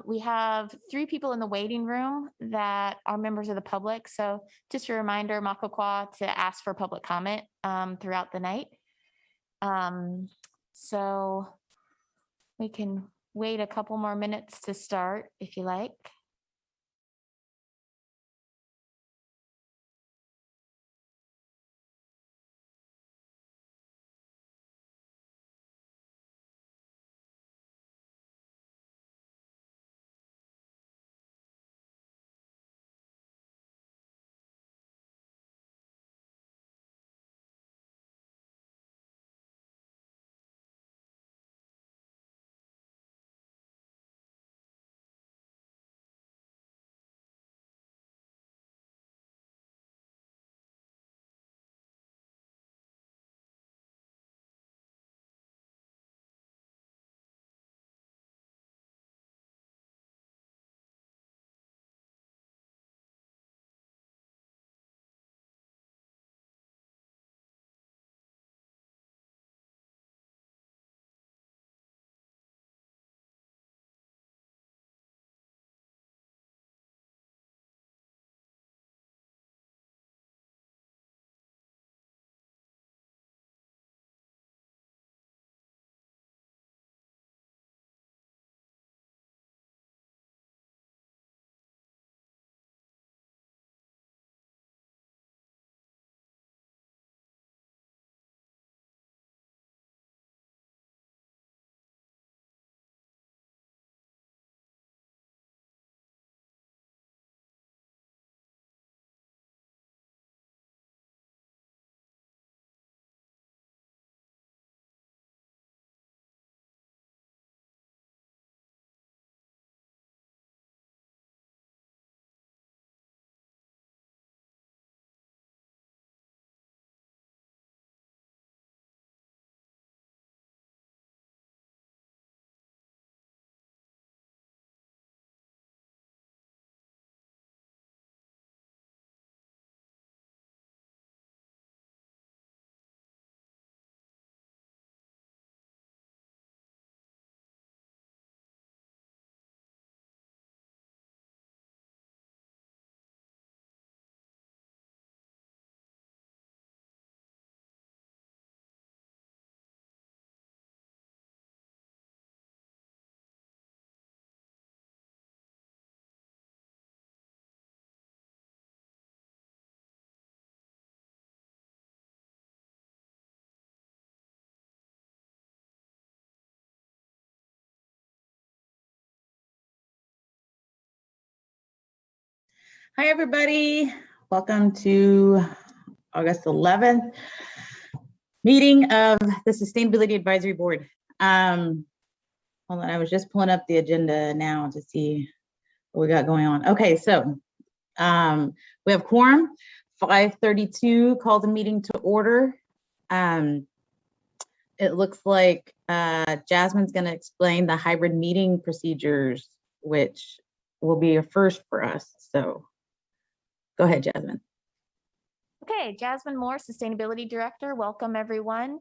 We have 3 people in the waiting room that are members of the public. So just a reminder, Quah, to ask for public comment throughout the night. So we can wait a couple more minutes to start if you like. Hi, everybody. Welcome to August 11th meeting of the Sustainability Advisory Board. Hold on, I was just pulling up the agenda now to see what we got going on. Okay, so we have quorum. 5:32 call the meeting to order. It looks like Jasmine's going to explain the hybrid meeting procedures, which will be a first for us. So go ahead, Jasmine. Okay, Jasmine Moore, Sustainability Director. Welcome, everyone.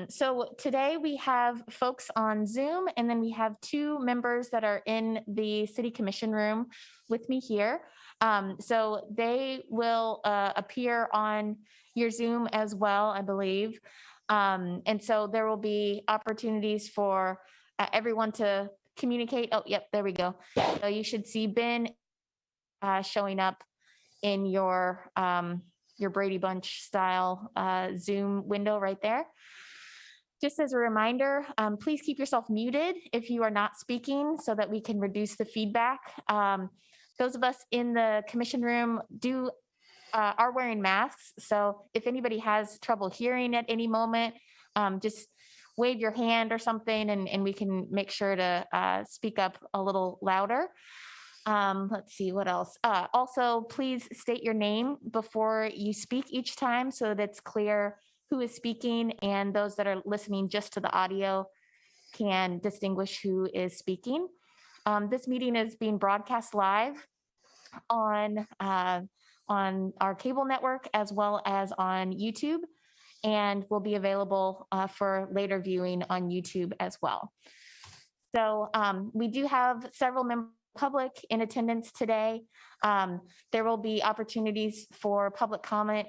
So today we have folks on Zoom, and then we have 2 members that are in the City Commission room with me here. So they will appear on your Zoom as well, I believe. And so there will be opportunities for everyone to communicate. Oh, yep, there we go. So you should see Ben showing up in your Brady Bunch style Zoom window right there. Just as a reminder, please keep yourself muted if you are not speaking so that we can reduce the feedback. Those of us in the commission room are wearing masks. So if anybody has trouble hearing at any moment, just wave your hand or something and we can make sure to speak up a little louder. Let's see what else. Also, please state your name before you speak each time so that it's clear who is speaking, and those that are listening just to the audio can distinguish who is speaking. This meeting is being broadcast live on our cable network as well as on YouTube, and will be available for later viewing on YouTube as well. So we do have several members of the public in attendance today. There will be opportunities for public comment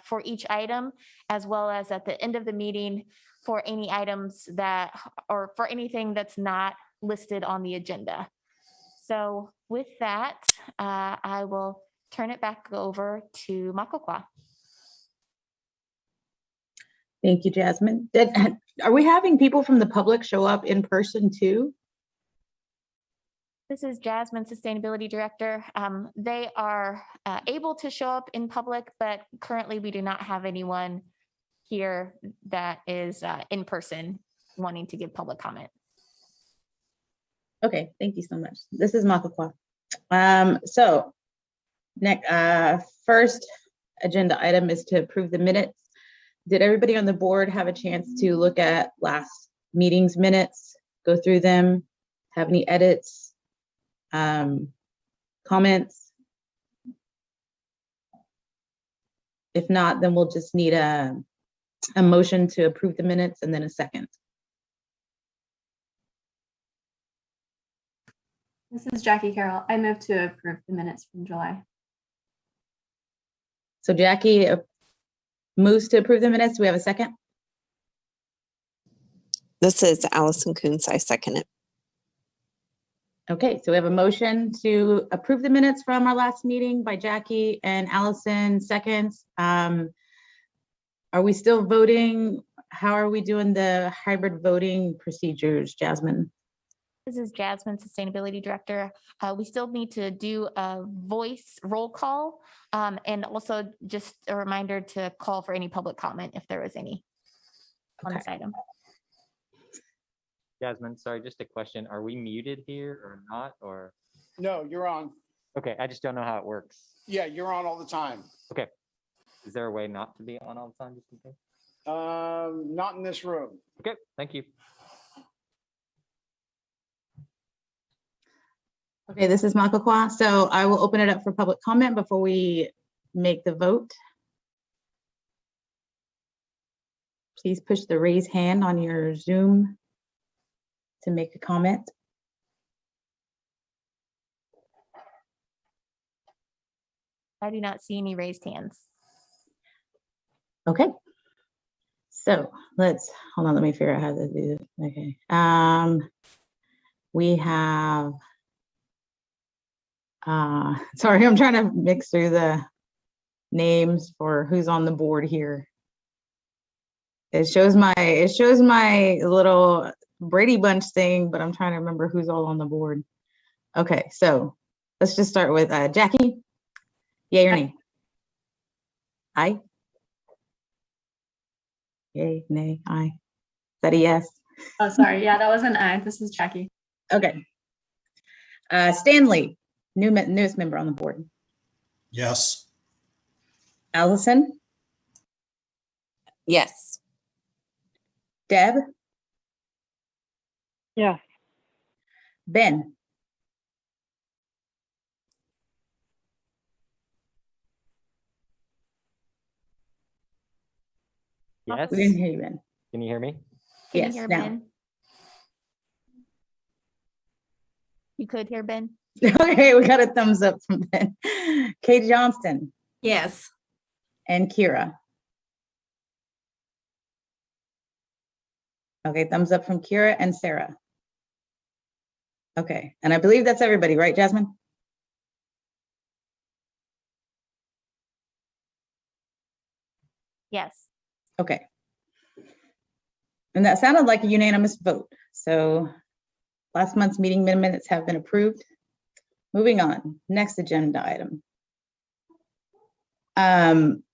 for each item, as well as at the end of the meeting for any items that, or for anything that's not listed on the agenda. So with that, I will turn it back over to Quah. Thank you, Jasmine. Are we having people from the public show up in person too? This is Jasmine, Sustainability Director. They are able to show up in public, but currently we do not have anyone here that is in person wanting to give public comment. Okay, thank you so much. This is Quah. So next, first agenda item is to approve the minutes. Did everybody on the board have a chance to look at last meeting's minutes, go through them, have any edits, comments? If not, then we'll just need a motion to approve the minutes and then a second. This is Jackie Carrol. I move to approve the minutes from July. So Jackie moves to approve the minutes. Do we have a second? This is Alison Koonce. I second it. Okay, so we have a motion to approve the minutes from our last meeting by Jackie and Alison seconds. Are we still voting? How are we doing the hybrid voting procedures, Jasmine? This is Jasmine, Sustainability Director. We still need to do a voice roll call, and also just a reminder to call for any public comment if there was any on this item. Jasmine, sorry, just a question. Are we muted here or not? Or No, you're on. okay, I just don't know how it works. Yeah, you're on all the time. Okay, is there a way not to be on all the time just in case? Not in this room. Okay, thank you. Okay, this is Quah. So I will open it up for public comment before we make the vote. Please push the raise hand on your Zoom to make a comment. I do not see any raised hands. Okay. So hold on, let me figure out how to do it. Okay. We have, sorry, I'm trying to mix through the names for who's on the board here. It shows my little Brady Bunch thing, but I'm trying to remember who's all on the board. Okay, so let's just start with Jackie. Yay or nay? Aye. Yay, nay, aye. Is that a yes? Oh, sorry. Yeah, that was an I. This is Jackie. Okay. Stanley, newest member on the board. Yes. Alison, Yes. Deb, Yes. Ben, Yes, we didn't hear you, Ben. can you hear me? Can Yes, you hear now. Ben? You could hear Ben? Okay, we got a thumbs up from Ben. Kate Johnston Yes. and Kira. Okay, thumbs up from Kira and Sarah. Okay, and I believe that's everybody, right, Jasmine? Yes. Okay. And that sounded like a unanimous vote. So last month's meeting minutes have been approved. Moving on, next agenda item.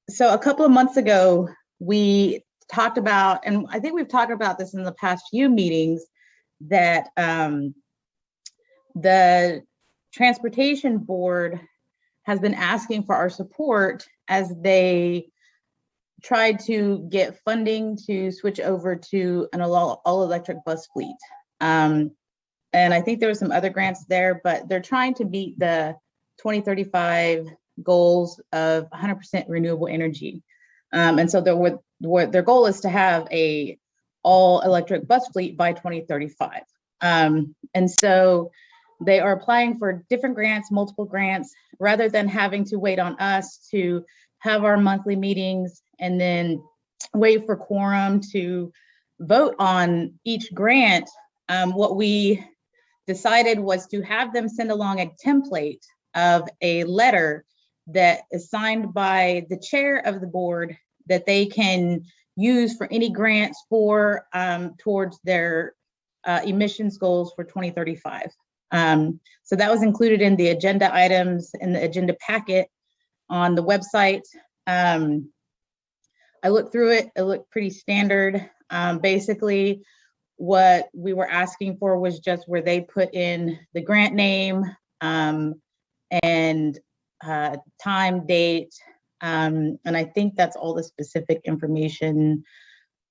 So a couple of months ago, we talked about, and I think we've talked about this in the past few meetings, that the Transportation Board has been asking for our support as they tried to get funding to switch over to an all-electric bus fleet. And I think there were some other grants there, but they're trying to meet the 2035 goals of 100% renewable energy. And so their goal is to have a all-electric bus fleet by 2035. And so they are applying for different grants, multiple grants, rather than having to wait on us to have our monthly meetings and then wait for quorum to vote on each grant. What we decided was to have them send along a template of a letter that is signed by the chair of the board that they can use for any grants for towards their emissions goals for 2035. So that was included in the agenda items in the agenda packet on the website. I looked through it, it looked pretty standard. Basically, what we were asking for was just where they put in the grant name and time, date, and I think that's all the specific information.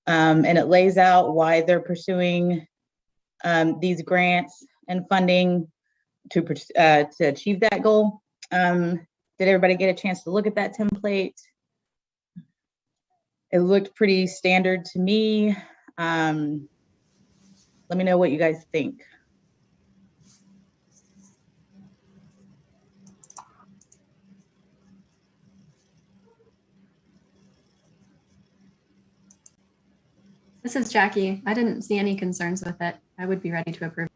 And it lays out why they're pursuing these grants and funding to achieve that goal. Did everybody get a chance to look at that template? It looked pretty standard to me. Let me know what you guys think. This is Jackie. I didn't see any concerns with it. I would be ready to approve.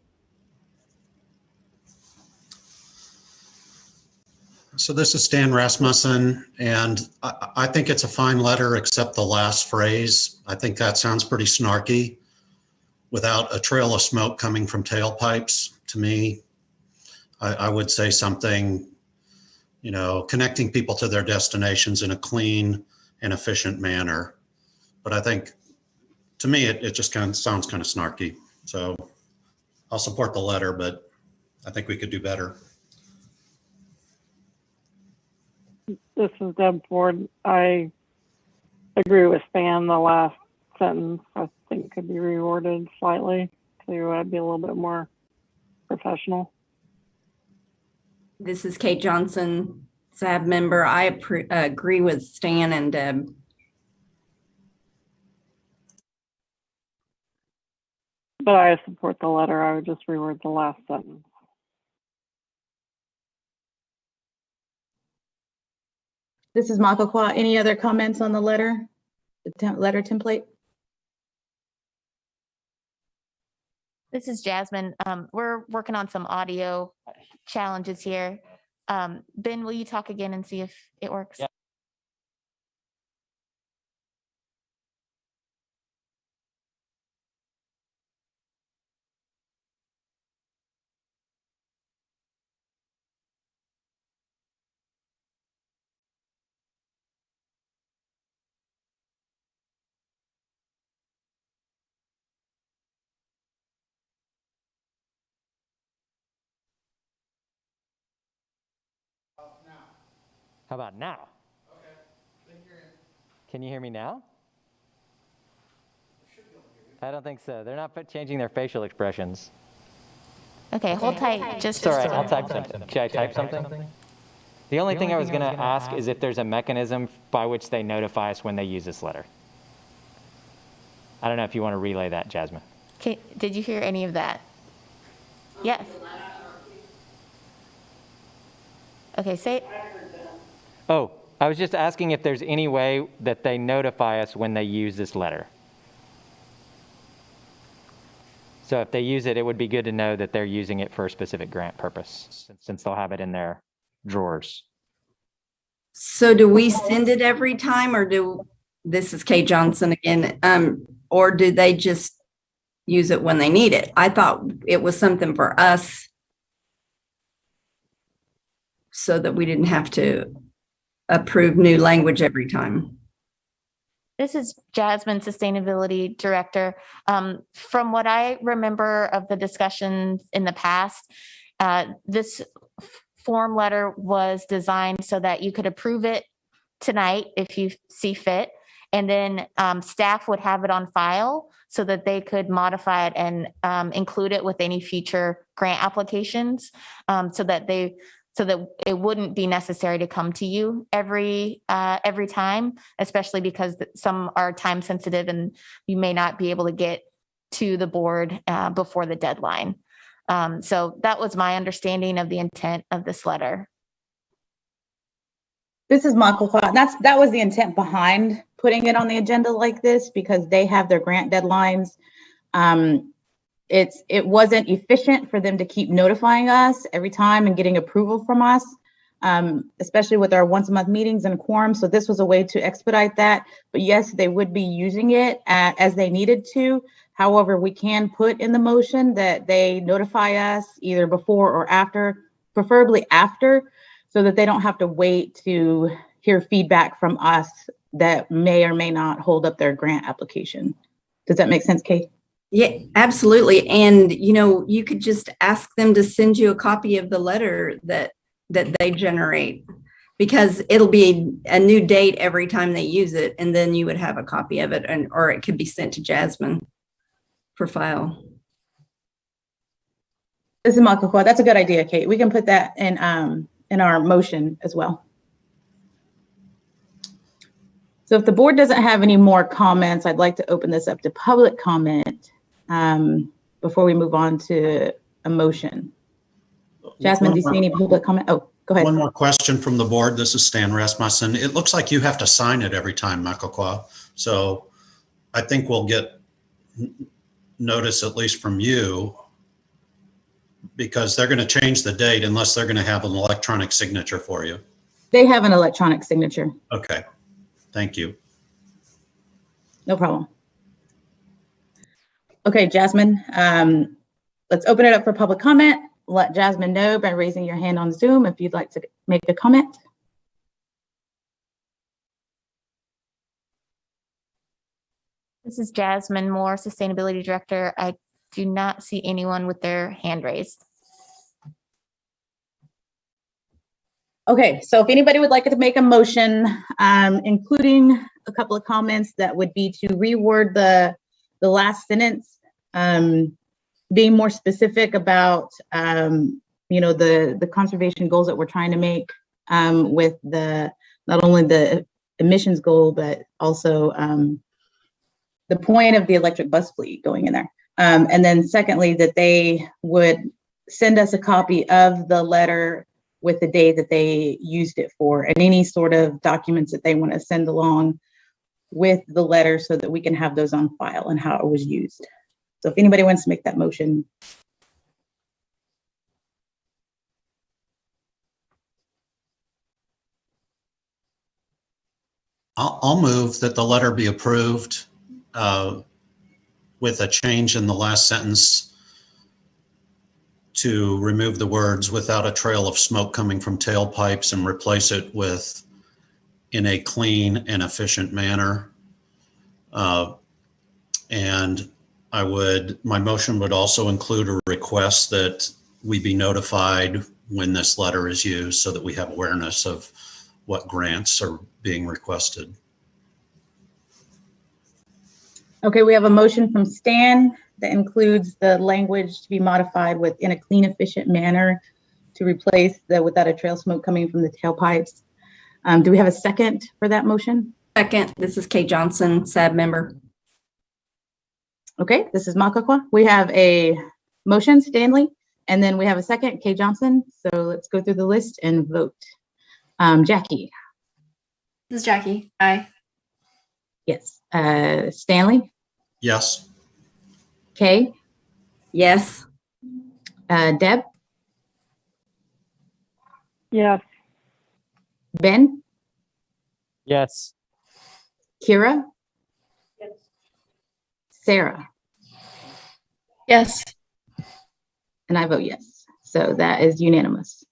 So this is Stan Rasmussen, and I think it's a fine letter except the last phrase. I think that sounds pretty snarky. Without a trail of smoke coming from tailpipes, to me, I would say something, you know, connecting people to their destinations in a clean and efficient manner. But I think, to me, it just kind of sounds kind of snarky. So I'll support the letter, but I think we could do better. This is Deb Ford. I agree with Stan. The last sentence, I think, could be reworded slightly to be a little bit more professional. This is Kate Johnson, SAB member. I agree with Stan and Deb. But I support the letter. I would just reword the last sentence. This is Mako Quah. Any other comments on the letter, letter template? This is Jasmine. We're working on some audio challenges here. Ben, will you talk again and see if it works? Yeah. How about now? Okay. Can you hear me now? I don't think so. They're not changing their facial expressions. Okay, hold tight. Just It's all right, I'll type something. Should I type something? The only thing I was gonna ask is if there's a mechanism by which they notify us when they use this letter. I don't know if you want to relay that, Jasmine. Okay, did you hear any of that? Yes. Okay, say it. Oh, I was just asking if there's any way that they notify us when they use this letter. So if they use it, it would be good to know that they're using it for a specific grant purpose, since they'll have it in their drawers. So do we send it every time, or this is Kate Johnson again, or do they just use it when they need it? I thought it was something for us so that we didn't have to approve new language every time. This is Jasmine, Sustainability Director. From what I remember of the discussions in the past, this form letter was designed so that you could approve it tonight if you see fit, and then staff would have it on file so that they could modify it and include it with any future grant applications, so that it wouldn't be necessary to come to you every time, especially because some are time sensitive and you may not be able to get to the board before the deadline. So that was my understanding of the intent of this letter. This is Michael Quah. That was the intent behind putting it on the agenda like this, because they have their grant deadlines. It wasn't efficient for them to keep notifying us every time and getting approval from us, especially with our once a month meetings and quorum. So this was a way to expedite that. But yes, they would be using it as they needed to. However, we can put in the motion that they notify us either before or after, preferably after, so that they don't have to wait to hear feedback from us that may or may not hold up their grant application. Does that make sense, Kate? Yeah, absolutely. And, you could just ask them to send you a copy of the letter that they generate, because it'll be a new date every time they use it. And then you would have a copy of it, or it could be sent to Jasmine for file. This is Michael Quah. That's a good idea, Kate. We can put that in our motion as well. So if the board doesn't have any more comments, I'd like to open this up to public comment before we move on to a motion. Jasmine, do you see any public comment? Oh, go ahead. One more question from the board. This is Stan Rasmussen. It looks like you have to sign it every time, Michael Quah. So I think we'll get notice, at least from you, because they're going to change the date unless they're going to have an electronic signature for you. They have an electronic signature. Okay, thank you. No problem. Okay, Jasmine, let's open it up for public comment. Let Jasmine know by raising your hand on Zoom if you'd like to make a comment. This is Jasmine Moore, Sustainability Director. I do not see anyone with their hand raised. Okay, so if anybody would like to make a motion, including a couple of comments, that would be to reword the last sentence, being more specific about the conservation goals that we're trying to make with not only the emissions goal, but also the point of the electric bus fleet going in there. And then secondly, that they would send us a copy of the letter with the day that they used it for, and any sort of documents that they want to send along with the letter, so that we can have those on file and how it was used. So if anybody wants to make that motion. I'll move that the letter be approved with a change in the last sentence to remove the words "without a trail of smoke coming from tailpipes" and replace it with "in a clean and efficient manner." And my motion would also include a request that we be notified when this letter is used, so that we have awareness of what grants are being requested. Okay, we have a motion from Stan that includes the language to be modified with "in a clean, efficient manner" to replace the "without a trail smoke coming from the tailpipes." Do we have a second for that motion? Second, this is Kate Johnson, SAB member. Okay, this is Makakwa. We have a motion, Stanley, and then we have a second, Kay Johnson. So let's go through the list and vote. Jackie. This is Jackie. Aye. Yes. Stanley. Yes. Kay. Yes. Deb. Yes. Ben. Yes. Kira. Sarah. Yes. And I vote yes. So that is unanimous.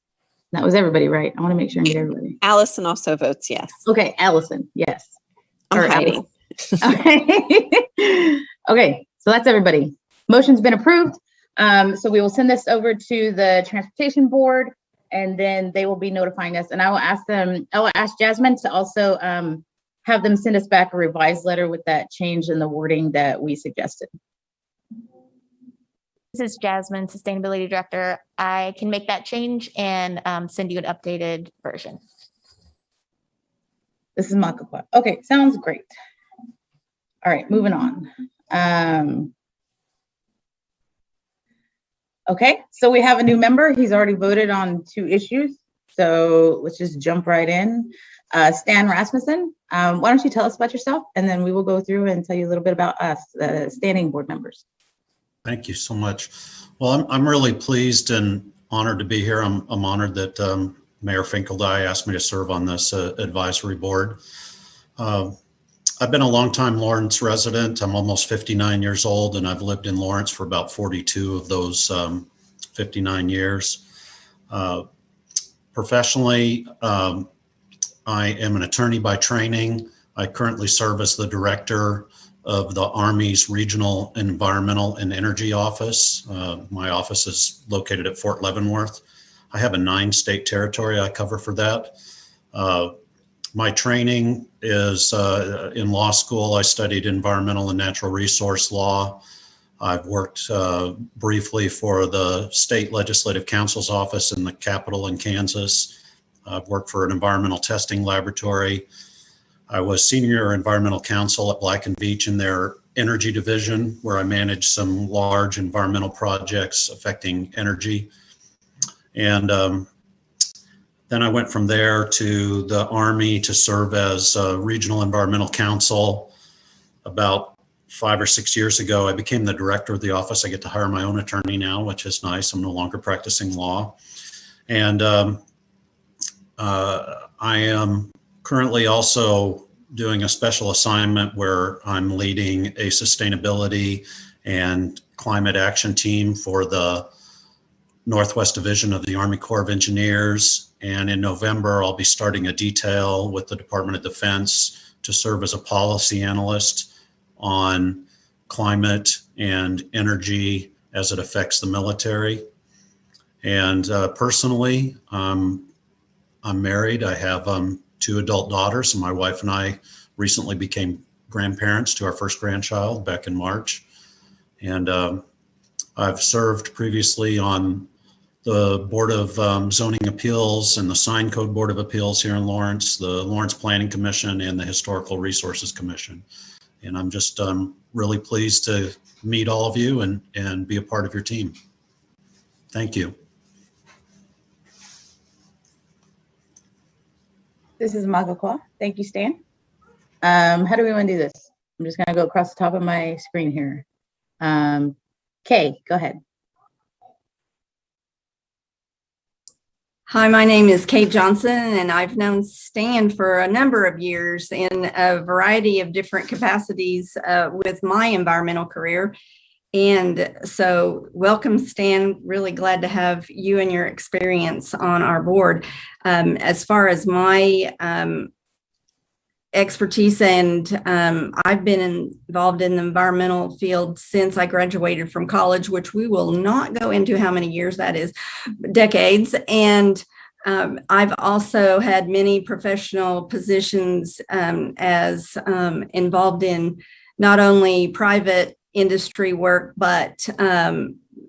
That was everybody, right? I want to make sure I get everybody. Allison also votes yes. Okay, Alison, yes. I'm Or hiding. Okay. Okay, so that's everybody. Motion's been approved. So we will send this over to the transportation board, and then they will be notifying us. And I will ask Jasmine to also have them send us back a revised letter with that change in the wording that we suggested. This is Jasmine, Sustainability Director. I can make that change and send you an updated version. This is Makakwa. Okay, sounds great. All right, moving on. Okay, so we have a new member. He's already voted on 2 issues. So let's just jump right in. Stan Rasmussen, why don't you tell us about yourself, and then we will go through and tell you a little bit about us, the standing board members. Thank you so much. Well, I'm really pleased and honored to be here. I'm honored that Mayor Finkeldye asked me to serve on this advisory board. I've been a longtime Lawrence resident. I'm almost 59 years old, and I've lived in Lawrence for about 42 of those 59 years. Professionally, I am an attorney by training. I currently serve as the director of the Army's Regional Environmental and Energy Office. My office is located at Fort Leavenworth. I have a 9-state territory I cover for that. My training is in law school. I studied environmental and natural resource law. I've worked briefly for the State Legislative Council's office in the Capitol in Kansas. I've worked for an environmental testing laboratory. I was senior environmental counsel at Black and Veatch in their energy division, where I managed some large environmental projects affecting energy. And then I went from there to the Army to serve as regional environmental counsel. About 5 or 6 years ago, I became the director of the office. I get to hire my own attorney now, which is nice. I'm no longer practicing law. And I am currently also doing a special assignment where I'm leading a sustainability and climate action team for the Northwest Division of the Army Corps of Engineers. And in November, I'll be starting a detail with the Department of Defense to serve as a policy analyst on climate and energy as it affects the military. And personally, I'm married. I have 2 adult daughters, and my wife and I recently became grandparents to our first grandchild back in March. And I've served previously on the Board of Zoning Appeals and the Sign Code Board of Appeals here in Lawrence, the Lawrence Planning Commission, and the Historical Resources Commission. And I'm just really pleased to meet all of you and be a part of your team. Thank you. This is Quah. Thank you, Stan. How do we want to do this? I'm just going to go across the top of my screen here. Kay, go ahead. Hi, my name is Kate Johnson, and I've known Stan for a number of years in a variety of different capacities with my environmental career. And so welcome, Stan. Really glad to have you and your experience on our board. As far as my expertise, and I've been involved in the environmental field since I graduated from college, which we will not go into how many years that is, decades. And I've also had many professional positions as involved in not only private industry work, but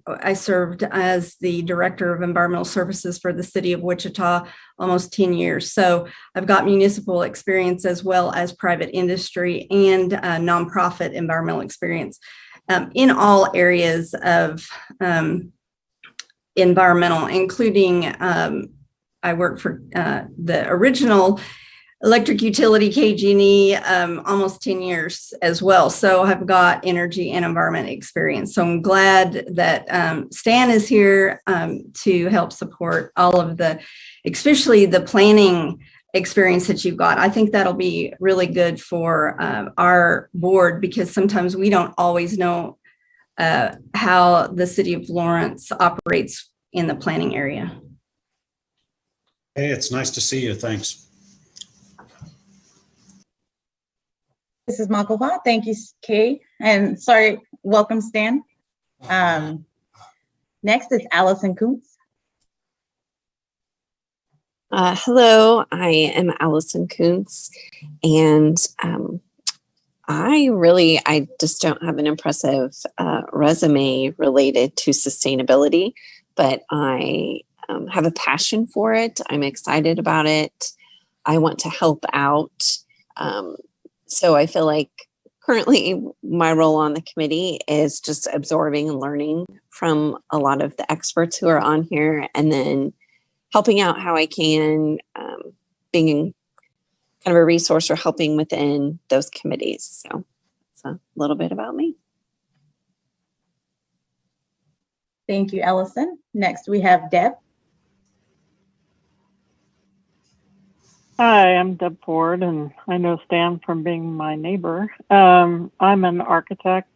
I served as the director of environmental services for the city of Wichita almost 10 years. So I've got municipal experience as well as private industry and nonprofit environmental experience in all areas of environmental, including I worked for the original electric utility KG&E almost 10 years as well. So I've got energy and environment experience. So I'm glad that Stan is here to help support all of the, especially the planning experience that you've got. I think that'll be really good for our board, because sometimes we don't always know how the city of Lawrence operates in the planning area. Hey, it's nice to see you. Thanks. This is Quah. Thank you, Kay. And sorry, welcome, Stan. Next is Alison Koonce. Hello, I am Alison Koonce, and I just don't have an impressive resume related to sustainability, but I have a passion for it. I'm excited about it. I want to help out. So I feel like currently my role on the committee is just absorbing and learning from a lot of the experts who are on here, and then helping out how I can, being kind of a resource or helping within those committees. So it's a little bit about me. Thank you, Alison. Next, we have Deb. Hi, I'm Deb Ford, and I know Stan from being my neighbor. I'm an architect.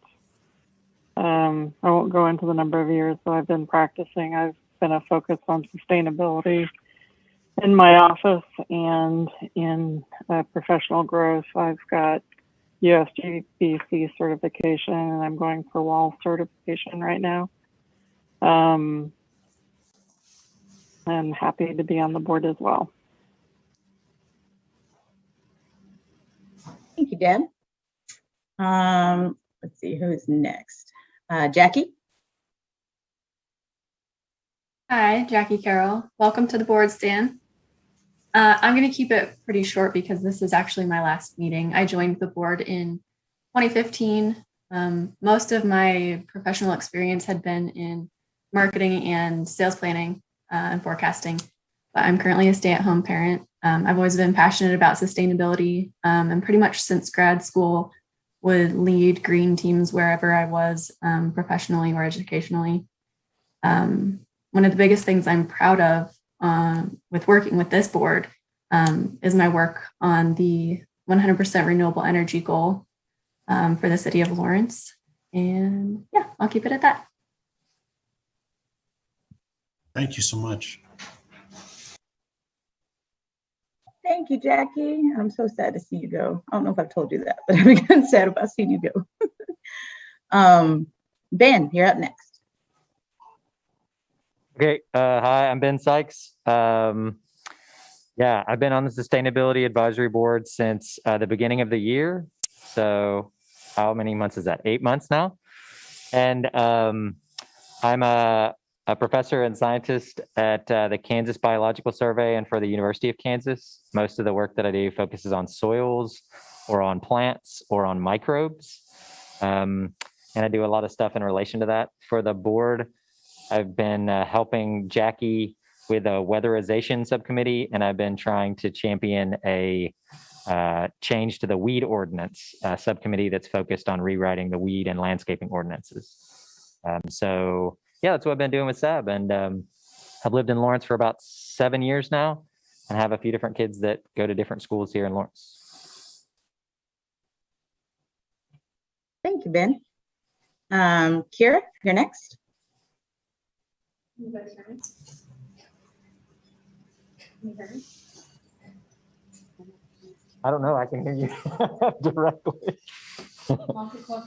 I won't go into the number of years that I've been practicing. I've been a focus on sustainability in my office and in professional growth. I've got USGBC certification, and I'm going for WAL certification right now. I'm happy to be on the board as well. Thank you, Deb. Let's see who's next. Jackie. Hi, Jackie Carrol. Welcome to the board, Stan. I'm going to keep it pretty short because this is actually my last meeting. I joined the board in 2015. Most of my professional experience had been in marketing and sales planning and forecasting, but I'm currently a stay-at-home parent. I've always been passionate about sustainability, and pretty much since grad school would lead green teams wherever I was, professionally or educationally. One of the biggest things I'm proud of with working with this board is my work on the 100% renewable energy goal for the city of Lawrence. And yeah, I'll keep it at that. Thank you so much. Thank you, Jackie. I'm so sad to see you go. I don't know if I've told you that, but I'm again sad about seeing you go. Ben, you're up next. Okay, hi, I'm Ben Sikes. Yeah, I've been on the Sustainability Advisory Board since the beginning of the year. So how many months is that? 8 months now. And I'm a professor and scientist at the Kansas Biological Survey and for the University of Kansas. Most of the work that I do focuses on soils or on plants or on microbes. And I do a lot of stuff in relation to that. For the board, I've been helping Jackie with a weatherization subcommittee, and I've been trying to champion a change to the weed ordinance subcommittee that's focused on rewriting the weed and landscaping ordinances. So yeah, that's what I've been doing with SAB, and I've lived in Lawrence for about 7 years now and have a few different kids that go to different schools here in Lawrence. Thank you, Ben. Kira, you're next. You guys hear me? Can you hear me? I don't know, I can hear you directly. Can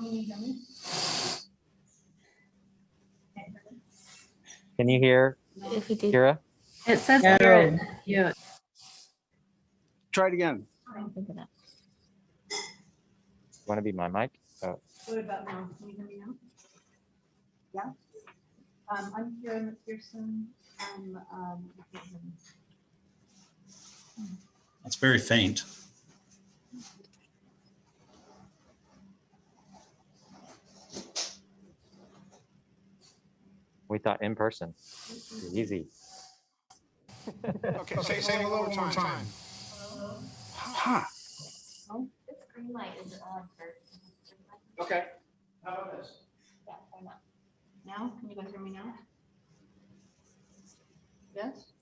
you hear me? Can you hear If you did. Kira? It says No. here, mute. Try it again. I don't think of that. Want to be my mic? Oh. What about now? Can you hear me now? Yeah. I'm Kira McPherson. That's very faint. We thought in person. Easy. Okay, say it a little more time. Huh. Oh, this green light is on for. Okay. How about this? Yeah, why not? Now, can you guys hear me now? Yes?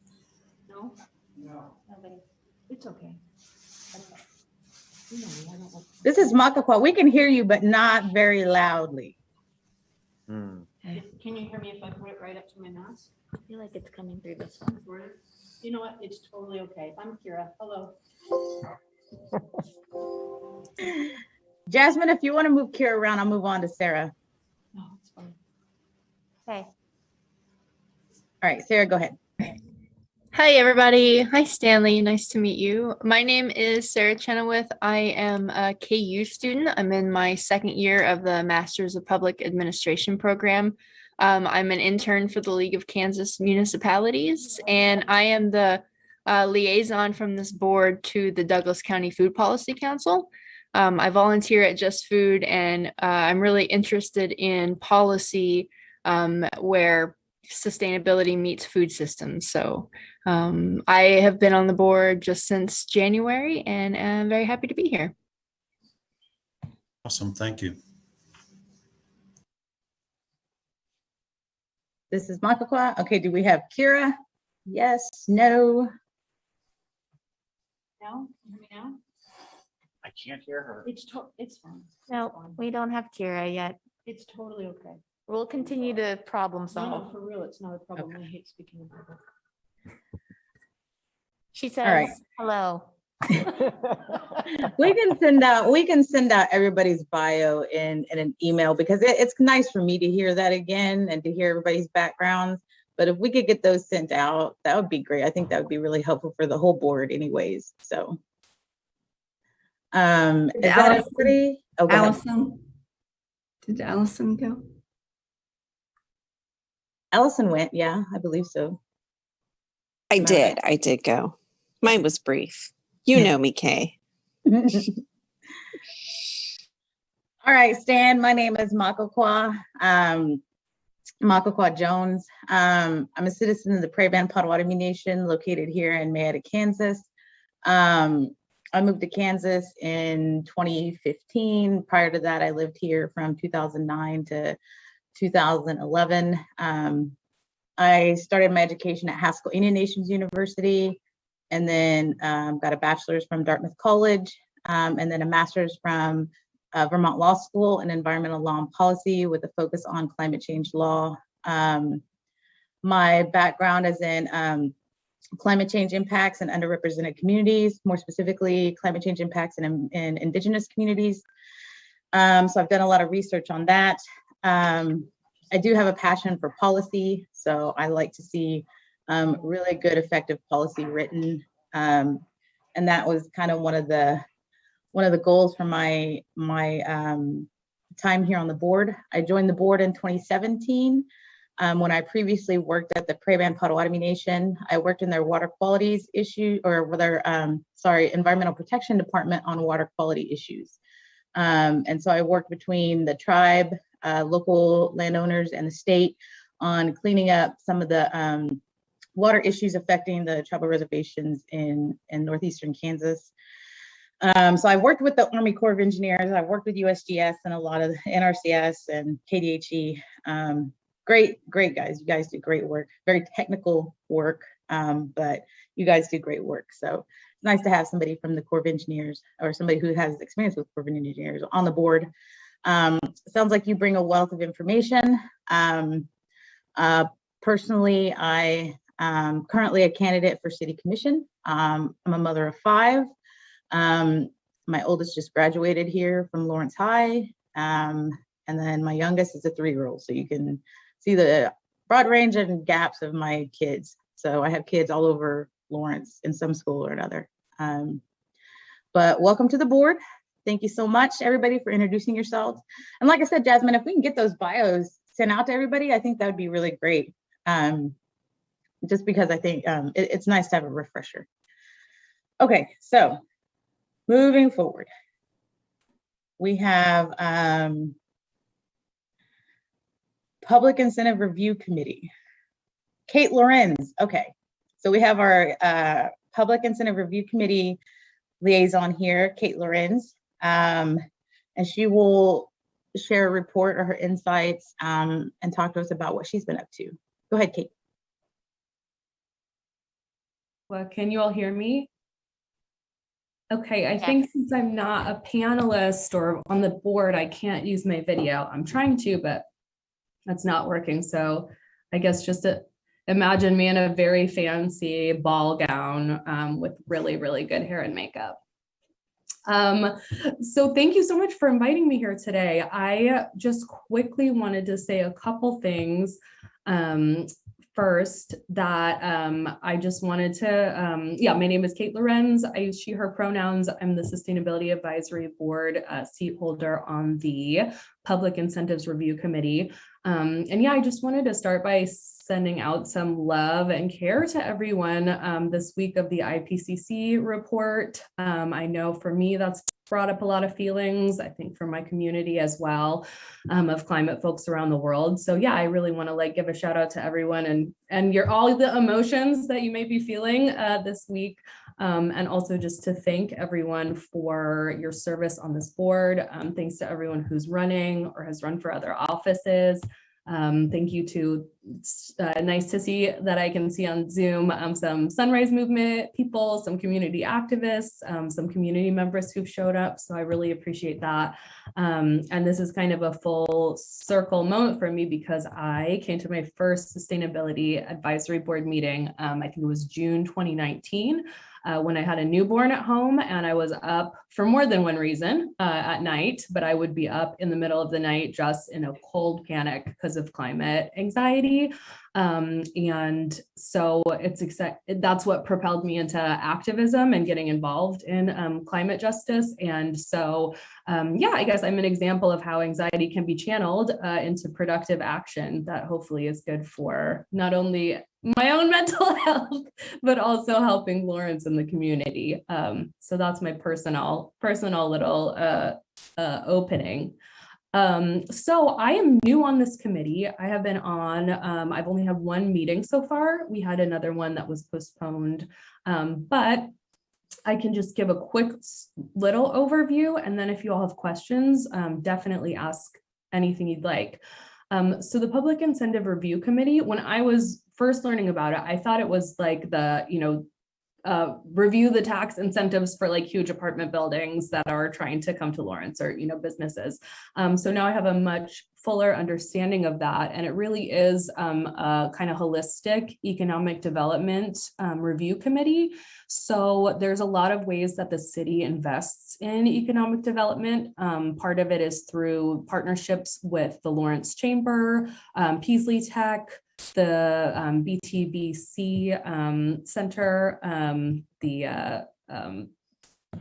No? No. Nobody. It's okay. You know me, I don't like. This is Makapwa. We can hear you, but not very loudly. Hmm. Can you hear me if I put it right up to my mask? I feel like it's coming through this one. Sort of. You know what? It's totally okay. I'm Kira. Hello. Jasmine, if you want to move Kira around, I'll move on to Sarah. No, it's fine. Okay. All right, Sarah, go ahead. Hi, everybody. Hi, Stanley. Nice to meet you. My name is Sarah Chenoweth. I am a KU student. I'm in my second year of the Masters of Public Administration program. I'm an intern for the League of Kansas Municipalities, and I am the liaison from this board to the Douglas County Food Policy Council. I volunteer at Just Food, and I'm really interested in policy where sustainability meets food systems. So I have been on the board just since January, and I'm very happy to be here. Awesome, thank you. This is Michael Quah. Okay, do we have Kira? Yes, no. No, can you hear me now? I can't hear her. It's fine. No, we don't have Kira yet. It's totally okay. We'll continue to problem No, solve. for real, it's not a problem. I hate speaking in public. She right. says, hello. We can send out everybody's bio in an email, because it's nice for me to hear that again and to hear everybody's backgrounds. But if we could get those sent out, that would be great. I think that would be really helpful for the whole board anyways. So is that everybody? Oh, go ahead. Allison, did Allison go? Allison went, yeah, I believe so. I did go. Mine was brief. You know me, Kay. All right, Stan, my name is Michael Quah. Michael Quah Jones. I'm a citizen of the Prairie Potawatomi Nation located here in Mayetta, Kansas. I moved to Kansas in 2015. Prior to that, I lived here from 2009 to 2011. I started my education at Haskell Indian Nations University, and then got a bachelor's from Dartmouth College, and then a master's from Vermont Law School in environmental law and policy with a focus on climate change law. My background is in climate change impacts in underrepresented communities, more specifically climate change impacts in Indigenous communities. So I've done a lot of research on that. I do have a passion for policy, so I like to see really good, effective policy written, and that was kind of one of the goals for my time here on the board. I joined the board in 2017 when I previously worked at the Prairie Potawatomi Nation. I worked in their water qualities issue, or their environmental protection department on water quality issues, and so I worked between the tribe, local landowners, and the state on cleaning up some of the water issues affecting the tribal reservations in northeastern Kansas. So I worked with the Army Corps of Engineers. I worked with USGS and a lot of NRCS and KDHE. Great guys. You guys do great work. Very technical work, but you guys do great work. So it's nice to have somebody from the Corps of Engineers, or somebody who has experience with Corps of Engineers, on the board. Sounds like you bring a wealth of information. Personally, I am currently a candidate for City Commission. I'm a mother of 5. My oldest just graduated here from Lawrence High, and then my youngest is a 3-year-old. So you can see the broad range and gaps of my kids. So I have kids all over Lawrence in some school or another. But welcome to the board. Thank you so much, everybody, for introducing yourselves. And like I said, Jasmine, if we can get those bios sent out to everybody, I think that would be really great. Just because I think it's nice to have a refresher. Okay, so moving forward, we have Public Incentive Review Committee. Kate Lorenz. Okay, so we have our Public Incentive Review Committee liaison here, Kate Lorenz, and she will share a report or her insights and talk to us about what she's been up to. Go ahead, Kate. Well, can you all hear me? Okay, I Yes. think since I'm not a panelist or on the board, I can't use my video. I'm trying to, but that's not working. So I guess just imagine me in a very fancy ball gown with really, really good hair and makeup. So thank you so much for inviting me here today. I just quickly wanted to say a couple things. First, that I just wanted to, my name is Kate Lorenz. I use she, her pronouns. I'm the Sustainability Advisory Board seat holder on the Public Incentives Review Committee. I just wanted to start by sending out some love and care to everyone this week of the IPCC report. I know for me, that's brought up a lot of feelings, I think, from my community as well, of climate folks around the world. So yeah, I really want to like give a shout out to everyone and all the emotions that you may be feeling this week. And also just to thank everyone for your service on this board. Thanks to everyone who's running or has run for other offices. Thank you to, it's nice to see that I can see on Zoom some Sunrise Movement people, some community activists, some community members who've showed up. So I really appreciate that. And this is kind of a full circle moment for me because I came to my first Sustainability Advisory Board meeting, I think it was June 2019. When I had a newborn at home and I was up for more than one reason at night, but I would be up in the middle of the night just in a cold panic because of climate anxiety. And so that's what propelled me into activism and getting involved in climate justice. And so, yeah, I guess I'm an example of how anxiety can be channeled into productive action that hopefully is good for not only my own mental health, but also helping Lawrence and the community. So that's my personal little opening. So I am new on this committee. I have been on, I've only had one meeting so far. We had another one that was postponed, but I can just give a quick little overview. And then if you all have questions, definitely ask anything you'd like. So the Public Incentive Review Committee, when I was first learning about it, I thought it was like the, review the tax incentives for like huge apartment buildings that are trying to come to Lawrence or, businesses. So now I have a much fuller understanding of that. And it really is a kind of holistic economic development review committee. So there's a lot of ways that the city invests in economic development. Part of it is through partnerships with the Lawrence Chamber, Peasley Tech, the BTBC Center,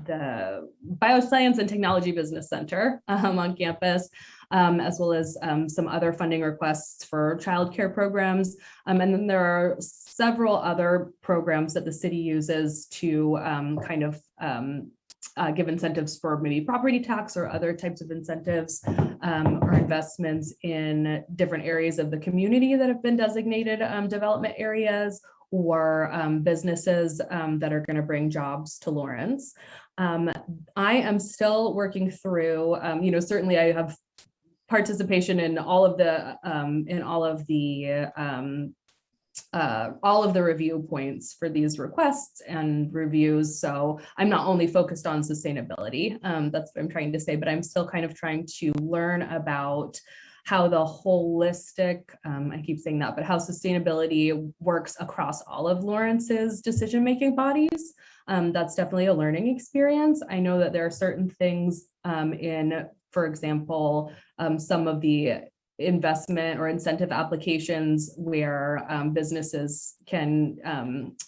the Bioscience and Technology Business Center on campus, as well as some other funding requests for childcare programs. And then there are several other programs that the city uses to give incentives for maybe property tax or other types of incentives or investments in different areas of the community that have been designated development areas or businesses that are going to bring jobs to Lawrence. I am still working through, certainly I have participation in all of the review points for these requests and reviews. So I'm not only focused on sustainability, that's what I'm trying to say, but I'm still kind of trying to learn about how the holistic, I keep saying that, but how sustainability works across all of Lawrence's decision-making bodies. That's definitely a learning experience. I know that there are certain things in, for example, some of the investment or incentive applications where businesses can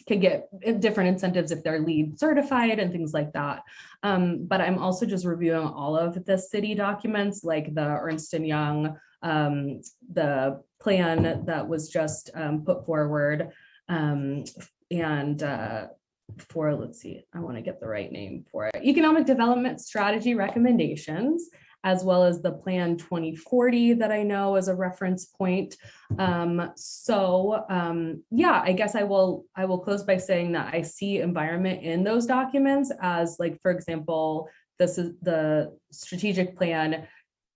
get different incentives if they're LEED certified and things like that. But I'm also just reviewing all of the city documents like the Ernst & Young, the plan that was just put forward, for, let's see, I want to get the right name for it, Economic Development Strategy Recommendations, as well as the Plan 2040 that I know is a reference point. Yeah, I guess I will close by saying that I see environment in those documents as, like, for example, this is the strategic plan.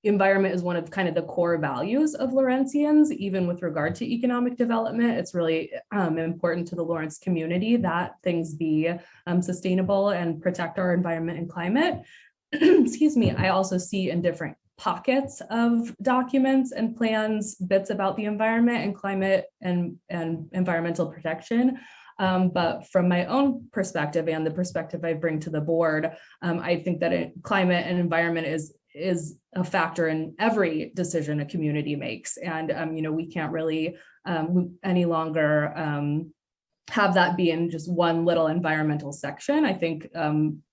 Environment is one of kind of the core values of Lawrenceans, even with regard to economic development. It's really important to the Lawrence community that things be sustainable and protect our environment and climate. Excuse me. I also see in different pockets of documents and plans bits about the environment and climate and environmental protection. But from my own perspective and the perspective I bring to the board, I think that climate and environment is a factor in every decision a community makes. And, we can't really any longer have that be in just one little environmental section. I think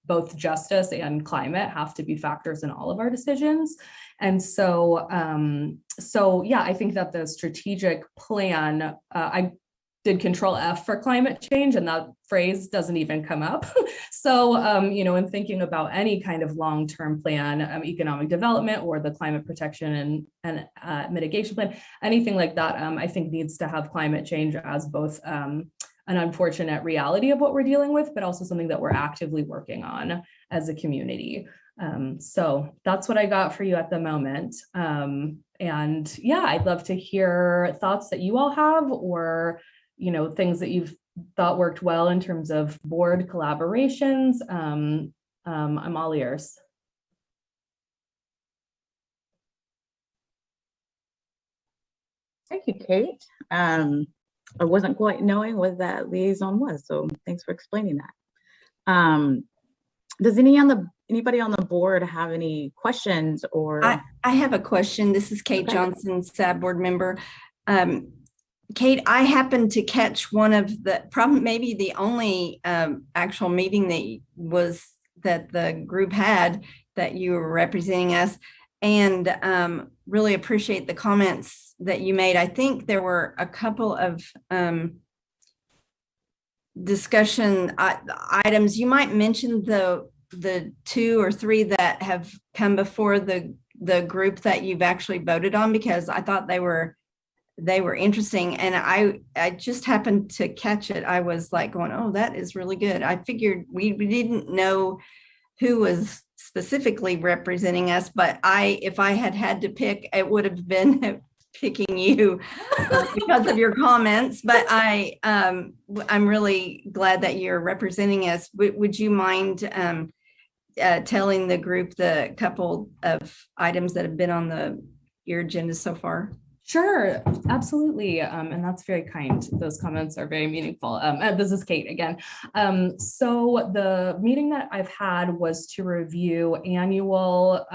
both justice and climate have to be factors in all of our decisions. And so, yeah, I think that the strategic plan, did Control F for climate change, and that phrase doesn't even come up. So, in thinking about any kind of long-term plan, economic development or the climate protection and mitigation plan, anything like that, I think needs to have climate change as both an unfortunate reality of what we're dealing with, but also something that we're actively working on as a community. So that's what I got for you at the moment. And yeah, I'd love to hear thoughts that you all have, or things that you've thought worked well in terms of board collaborations. I'm all ears. Thank you, Kate. I wasn't quite knowing what that liaison was, so thanks for explaining that. Does anybody on the board have any questions or? I have a question. This is Kate Johnson, SAB board member. Kate, I happened to catch one of the, probably maybe the only actual meeting that the group had that you were representing us, and really appreciate the comments that you made. I think there were a couple of discussion items. You might mention the 2 or 3 that have come before the group that you've actually voted on, because I thought they were interesting, and I just happened to catch it. I was like going, oh, that is really good. I figured we didn't know who was specifically representing us, but if I had to pick, it would have been picking you because of your comments. But I'm really glad that you're representing us. Would you mind telling the group the couple of items that have been on your agenda so far? Sure, absolutely. And that's very kind. Those comments are very meaningful. This is Kate again. So the meeting that I've had was to review annual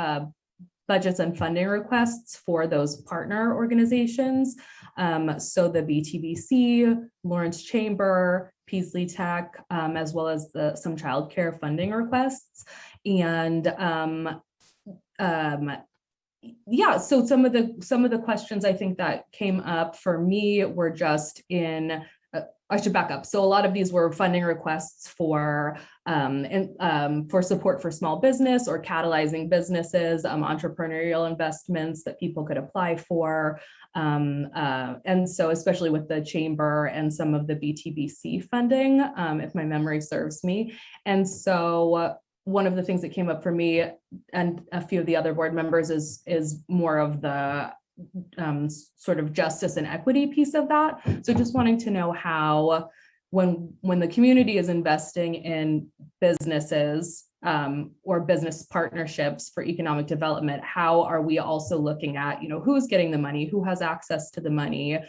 budgets and funding requests for those partner organizations. So the BTBC, Lawrence Chamber, Peasley Tech, as well as some childcare funding requests. And yeah, so some of the questions I think that came up for me were just I should back up. So a lot of these were funding requests for support for small business or catalyzing businesses, entrepreneurial investments that people could apply for. And so especially with the chamber and some of the BTBC funding, if my memory serves me. And so one of the things that came up for me and a few of the other board members is more of the sort of justice and equity piece of that. So just wanting to know how, when the community is investing in businesses or business partnerships for economic development, how are we also looking at, who's getting the money, who has access to the money,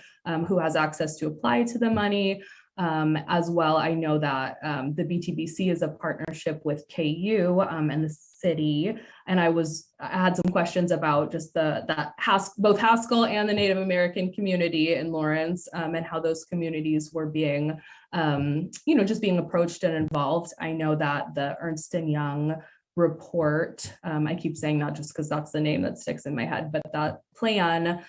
who has access to apply to the money. As well, I know that the BTBC is a partnership with KU and the city, and I had some questions about just both Haskell and the Native American community in Lawrence, and how those communities were being, just being approached and involved. I know that the Ernst & Young report, I keep saying not just because that's the name that sticks in my head, but that plan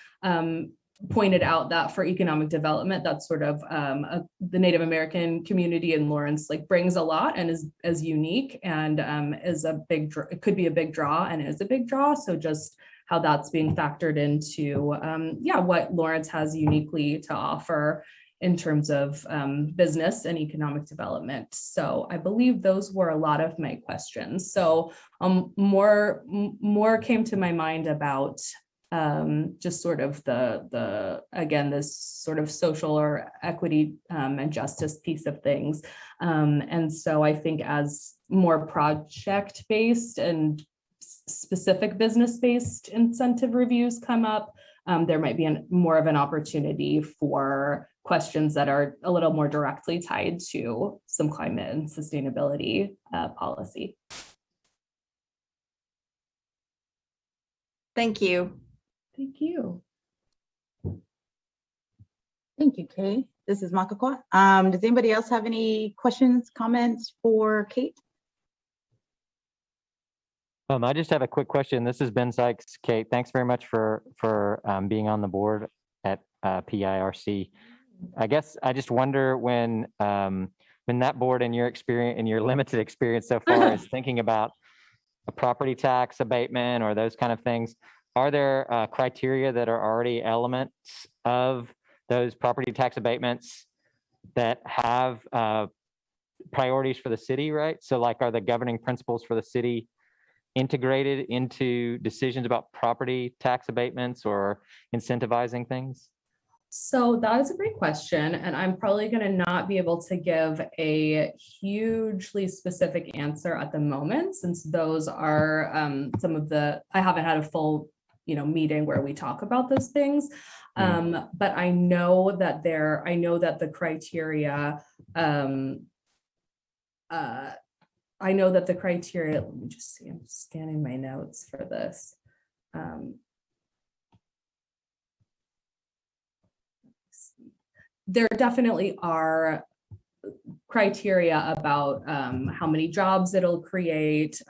pointed out that for economic development, that's sort of the Native American community in Lawrence brings a lot and is unique and is a big draw. It could be a big draw and is a big draw. So just how that's being factored into what Lawrence has uniquely to offer in terms of business and economic development. So I believe those were a lot of my questions. So more came to my mind about just sort of again, this sort of social or equity and justice piece of things. And so I think as more project-based and specific business-based incentive reviews come up, there might be more of an opportunity for questions that are a little more directly tied to some climate and sustainability policy. Thank you. Thank you. Thank you, Kate. This is Quah. Does anybody else have any questions, comments for Kate? I just have a quick question. This is Ben Sikes. Kate, thanks very much for being on the board at PIRC. I guess I just wonder when that board, in your experience, in your limited experience so far, is thinking about a property tax abatement or those kind of things, are there criteria that are already elements of those property tax abatements that have priorities for the city, right? So like, are the governing principles for the city integrated into decisions about property tax abatements or incentivizing things? So that is a great question, and I'm probably going to not be able to give a hugely specific answer at the moment, since those are some of the, I haven't had a full, meeting where we talk about those things. But I know that the criteria, let me just see, I'm scanning my notes for this. There definitely are criteria about how many jobs it'll create,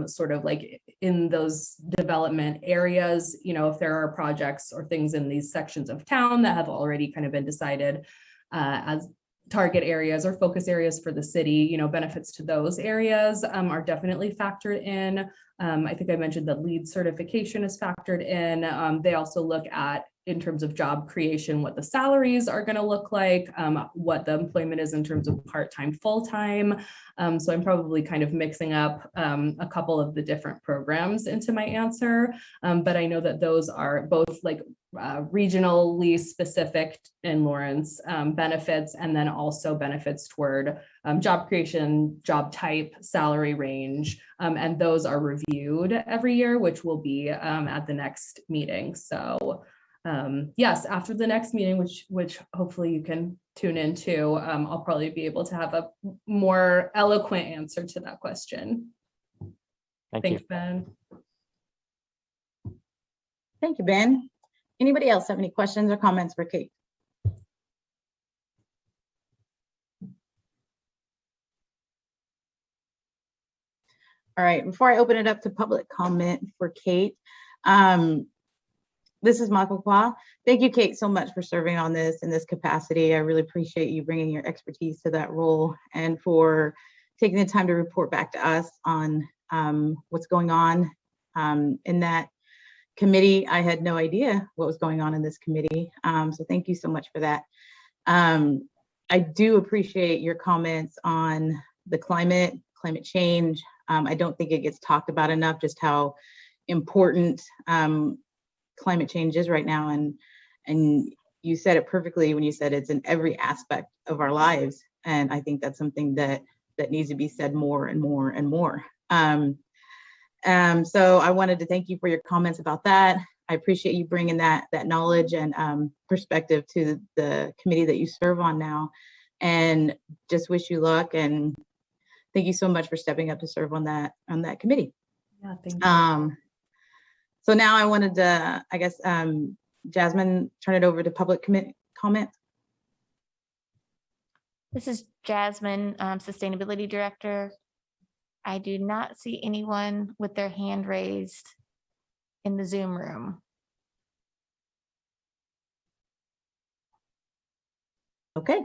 sort of like in those development areas, if there are projects or things in these sections of town that have already kind of been decided as target areas or focus areas for the city, benefits to those areas are definitely factored in. I think I mentioned that LEED certification is factored in. They also look at, in terms of job creation, what the salaries are going to look like, what the employment is in terms of part-time, full-time. So I'm probably kind of mixing up a couple of the different programs into my answer. But I know that those are both like regionally specific in Lawrence benefits, and then also benefits toward job creation, job type, salary range. And those are reviewed every year, which will be at the next meeting. So yes, after the next meeting, which hopefully you can tune into, I'll probably be able to have a more eloquent answer to that question. Thanks, Ben. Thank you, Ben. Anybody else have any questions or comments for Kate? All right, before I open it up to public comment for Kate, this is Michael Quah. Thank you, Kate, so much for serving on this in this capacity. I really appreciate you bringing your expertise to that role and for taking the time to report back to us on what's going on in that committee. I had no idea what was going on in this committee. So thank you so much for that. I do appreciate your comments on the climate change. I don't think it gets talked about enough, just how important climate change is right now. And you said it perfectly when you said it's in every aspect of our lives. And I think that's something that needs to be said more and more and more. So I wanted to thank you for your comments about that. I appreciate you bringing that knowledge and perspective to the committee that you serve on now, and just wish you luck. And thank you so much for stepping up to serve on that committee. Yeah, thank you. So now I wanted to, I guess, Jasmine, turn it over to public comment. This is Jasmine, Sustainability Director. I do not see anyone with their hand raised in the Zoom room. Okay.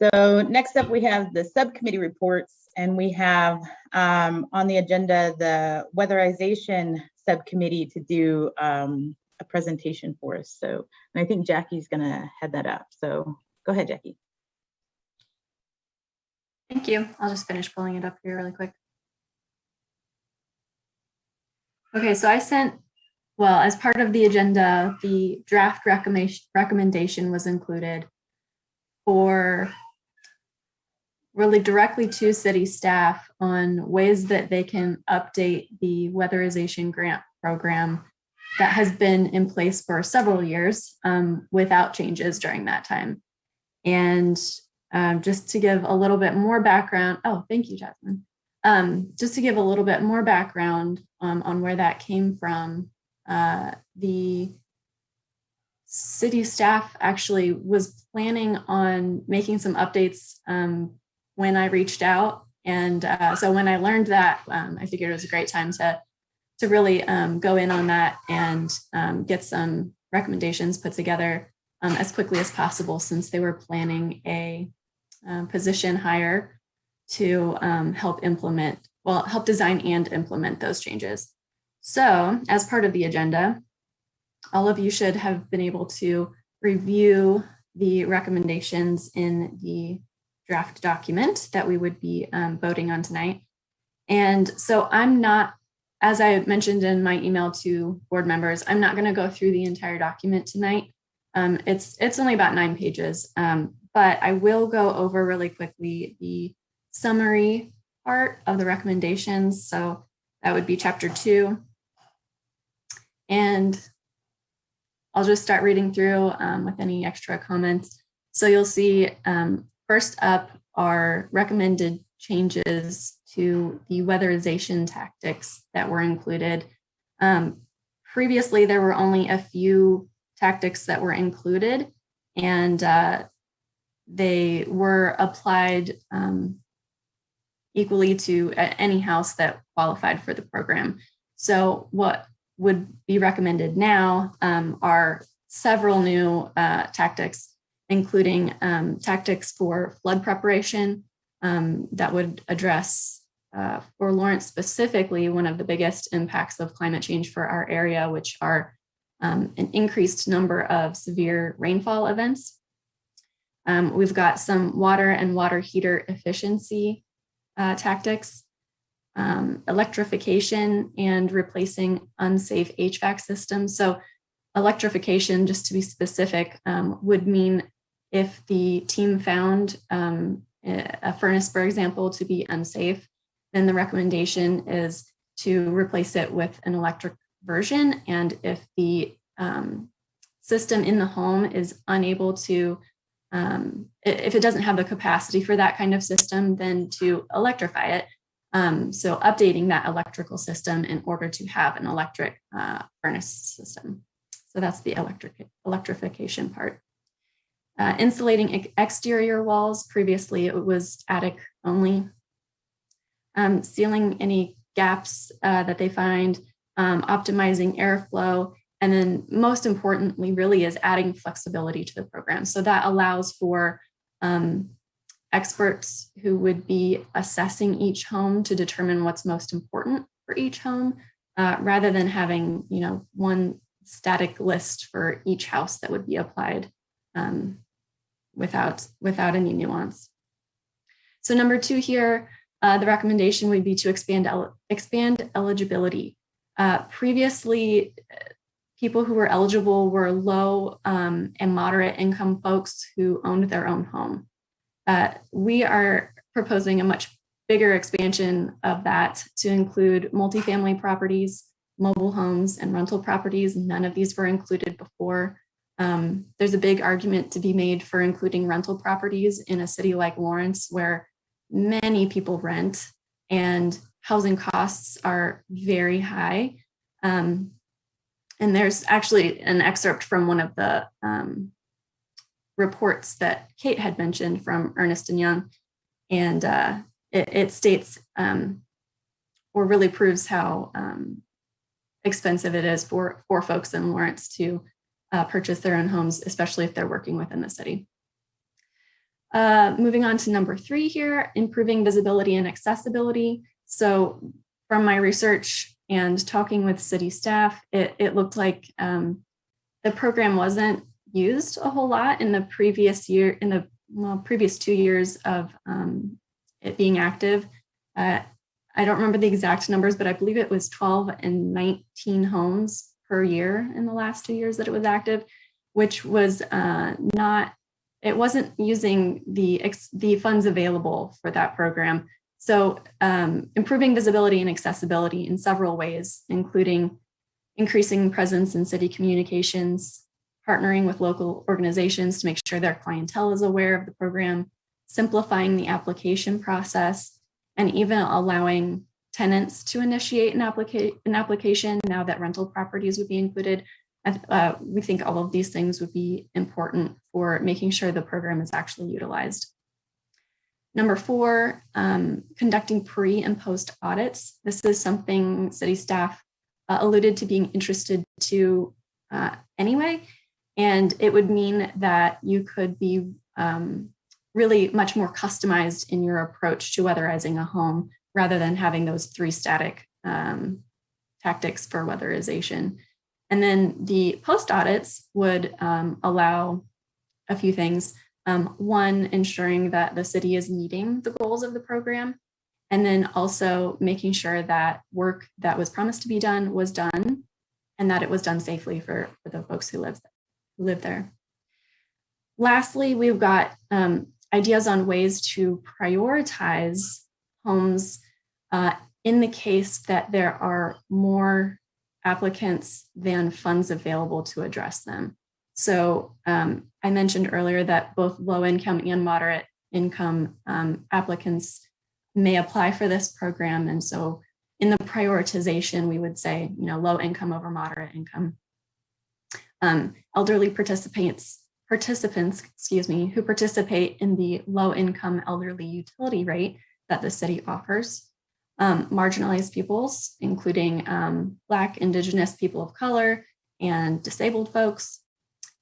So next up, we have the subcommittee reports, and we have on the agenda the Weatherization Subcommittee to do a presentation for us. So, and I think Jackie's gonna head that up. So go ahead, Jackie. Thank you. I'll just finish pulling it up here really quick. Okay, so I sent, well, as part of the agenda, the draft recommendation was included for really directly to city staff on ways that they can update the weatherization grant program that has been in place for several years without changes during that time. And just to give a little bit more background, oh, thank you, Jasmine. Just to give a little bit more background on where that came from, the city staff actually was planning on making some updates when I reached out. And so when I learned that, I figured it was a great time to really go in on that and get some recommendations put together. as quickly as possible, since they were planning a position hire to help design and implement those changes. So as part of the agenda, all of you should have been able to review the recommendations in the draft document that we would be voting on tonight. And so I'm not, as I mentioned in my email to board members, I'm not going to go through the entire document tonight. It's only about 9 pages, but I will go over really quickly the summary part of the recommendations. So that would be chapter 2. And I'll just start reading through with any extra comments. So you'll see first up are recommended changes to the weatherization tactics that were included. Previously, there were only a few tactics that were included, and they were applied equally to any house that qualified for the program. So what would be recommended now are several new tactics, including tactics for flood preparation that would address, for Lawrence specifically, one of the biggest impacts of climate change for our area, which are an increased number of severe rainfall events. We've got some water and water heater efficiency tactics, electrification and replacing unsafe HVAC systems. So electrification, just to be specific, would mean if the team found a furnace, for example, to be unsafe, then the recommendation is to replace it with an electric version. And if the system in the home is unable to, if it doesn't have the capacity for that kind of system, then to electrify it. So updating that electrical system in order to have an electric furnace system. So that's the electrification part. Insulating exterior walls. Previously, it was attic only. Sealing any gaps that they find, optimizing airflow, and then most importantly, really is adding flexibility to the program. So that allows for experts who would be assessing each home to determine what's most important for each home, rather than having, one static list for each house that would be applied without any nuance. So number 2 here, the recommendation would be to expand eligibility. Previously, people who were eligible were low and moderate income folks who owned their own home. We are proposing a much bigger expansion of that to include multifamily properties, mobile homes, and rental properties. None of these were included before. There's a big argument to be made for including rental properties in a city like Lawrence, where many people rent and housing costs are very high. And there's actually an excerpt from one of the reports that Kate had mentioned from Ernst & Young. And it states, or really proves how expensive it is for folks in Lawrence to purchase their own homes, especially if they're working within the city. Moving on to number 3 here, improving visibility and accessibility. So from my research and talking with city staff, it looked like the program wasn't used a whole lot in the previous year, in the previous 2 years of it being active. I don't remember the exact numbers, but I believe it was 12 and 19 homes per year in the last 2 years that it was active, which was it wasn't using the funds available for that program. So improving visibility and accessibility in several ways, including increasing presence in city communications, partnering with local organizations to make sure their clientele is aware of the program, simplifying the application process, and even allowing tenants to initiate an application now that rental properties would be included. We think all of these things would be important for making sure the program is actually utilized. Number 4, conducting pre and post audits. This is something city staff alluded to being interested to anyway. And it would mean that you could be really much more customized in your approach to weatherizing a home rather than having those 3 static tactics for weatherization. And then the post audits would allow a few things. One, ensuring that the city is meeting the goals of the program, and then also making sure that work that was promised to be done was done, and that it was done safely for the folks who live there. Lastly, we've got ideas on ways to prioritize homes in the case that there are more applicants than funds available to address them. So I mentioned earlier that both low income and moderate income applicants may apply for this program. And so in the prioritization, we would say, low income over moderate income. Elderly participants, who participate in the low income elderly utility rate that the city offers. Marginalized peoples, including Black, Indigenous, people of color, and disabled folks.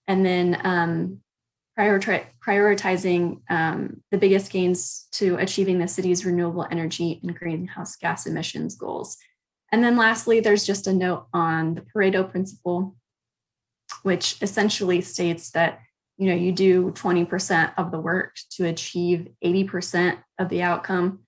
And then prioritizing the biggest gains to achieving the city's renewable energy and greenhouse gas emissions goals. And then lastly, there's just a note on the Pareto principle, which essentially states that you do 20% of the work to achieve 80% of the outcome,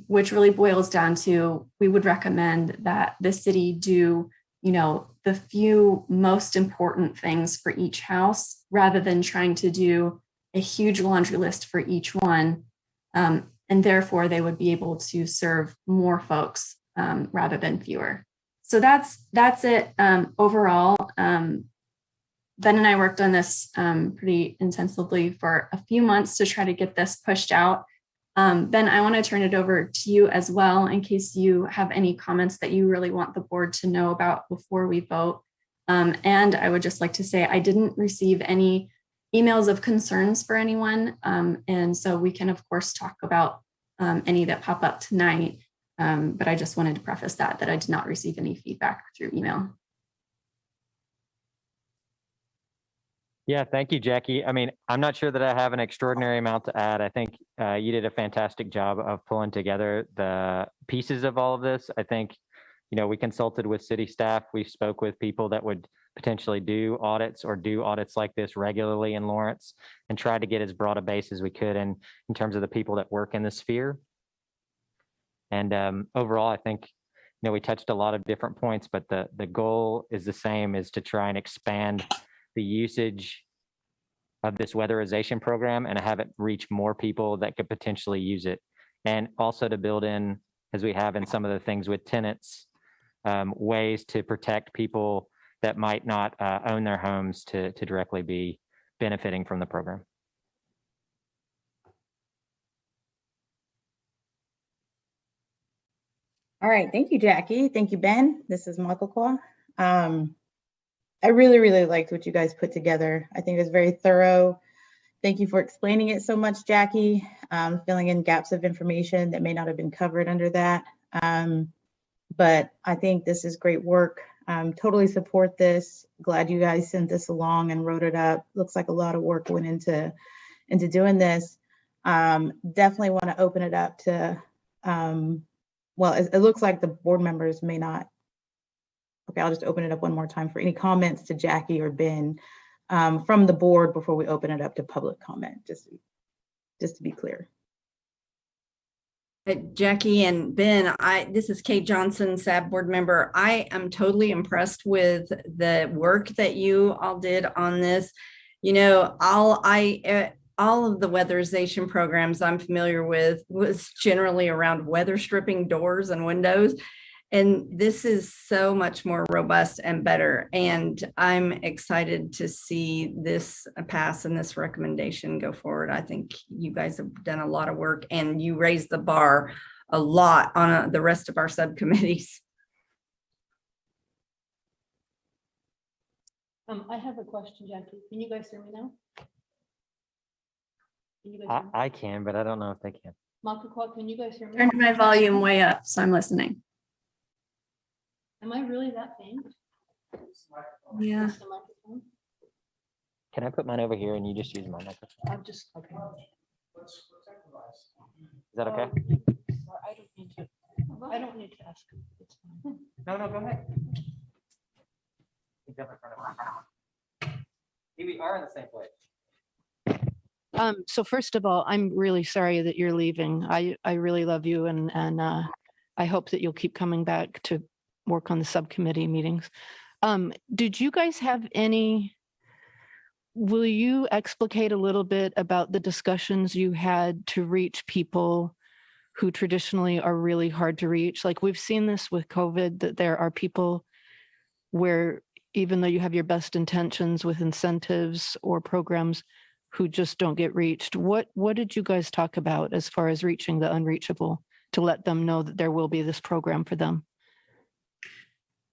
which really boils down to, we would recommend that the city do the few most important things for each house rather than trying to do a huge laundry list for each one. And therefore they would be able to serve more folks rather than fewer. So that's it overall. Ben and I worked on this pretty intensively for a few months to try to get this pushed out. Ben, I want to turn it over to you as well in case you have any comments that you really want the board to know about before we vote. And I would just like to say I didn't receive any emails of concerns for anyone. And so we can, of course, talk about any that pop up tonight. But I just wanted to preface that I did not receive any feedback through email. Yeah, thank you, Jackie. I mean, I'm not sure that I have an extraordinary amount to add. I think you did a fantastic job of pulling together the pieces of all of this. I think, we consulted with city staff. We spoke with people that would potentially do audits or do audits like this regularly in Lawrence, and tried to get as broad a base as we could in terms of the people that work in the sphere. And overall, I think, we touched a lot of different points, but the goal is the same, is to try and expand the usage of this weatherization program and have it reach more people that could potentially use it. And also to build in, as we have in some of the things with tenants, ways to protect people that might not own their homes to directly be benefiting from the program. All right, thank you, Jackie. Thank you, Ben. This is Michael Quah. I really, really liked what you guys put together. I think it was very thorough. Thank you for explaining it so much, Jackie, filling in gaps of information that may not have been covered under that. But I think this is great work. Totally support this. Glad you guys sent this along and wrote it up. Looks like a lot of work went into doing this. Definitely want to open it up to, well, it looks like the board members may not. Okay, I'll just open it up one more time for any comments to Jackie or Ben from the board before we open it up to public comment, just to be clear. Jackie and Ben, this is Kate Johnson, SAB board member. I am totally impressed with the work that you all did on this. All of the weatherization programs I'm familiar with was generally around weather stripping doors and windows. And this is so much more robust and better. And I'm excited to see this pass and this recommendation go forward. I think you guys have done a lot of work and you raised the bar a lot on the rest of our subcommittees. I have a question, Jackie. Can you guys hear me now? Can you guys hear me? I can, but I don't know if they can. Quah, can you guys hear me? Turned my volume way up, so I'm listening. Am I really that faint? Yeah. Just the microphone? Can I put mine over here and you just use my microphone? I'm just, okay. Is that okay? I don't need to ask. It's fine. No, go ahead. Jump in front of me. We are in the same place. So first of all, I'm really sorry that you're leaving. I really love you and I hope that you'll keep coming back to work on the subcommittee meetings. Did you guys have will you explicate a little bit about the discussions you had to reach people who traditionally are really hard to reach? Like we've seen this with COVID, that there are people where even though you have your best intentions with incentives or programs, who just don't get reached. What did you guys talk about as far as reaching the unreachable to let them know that there will be this program for them?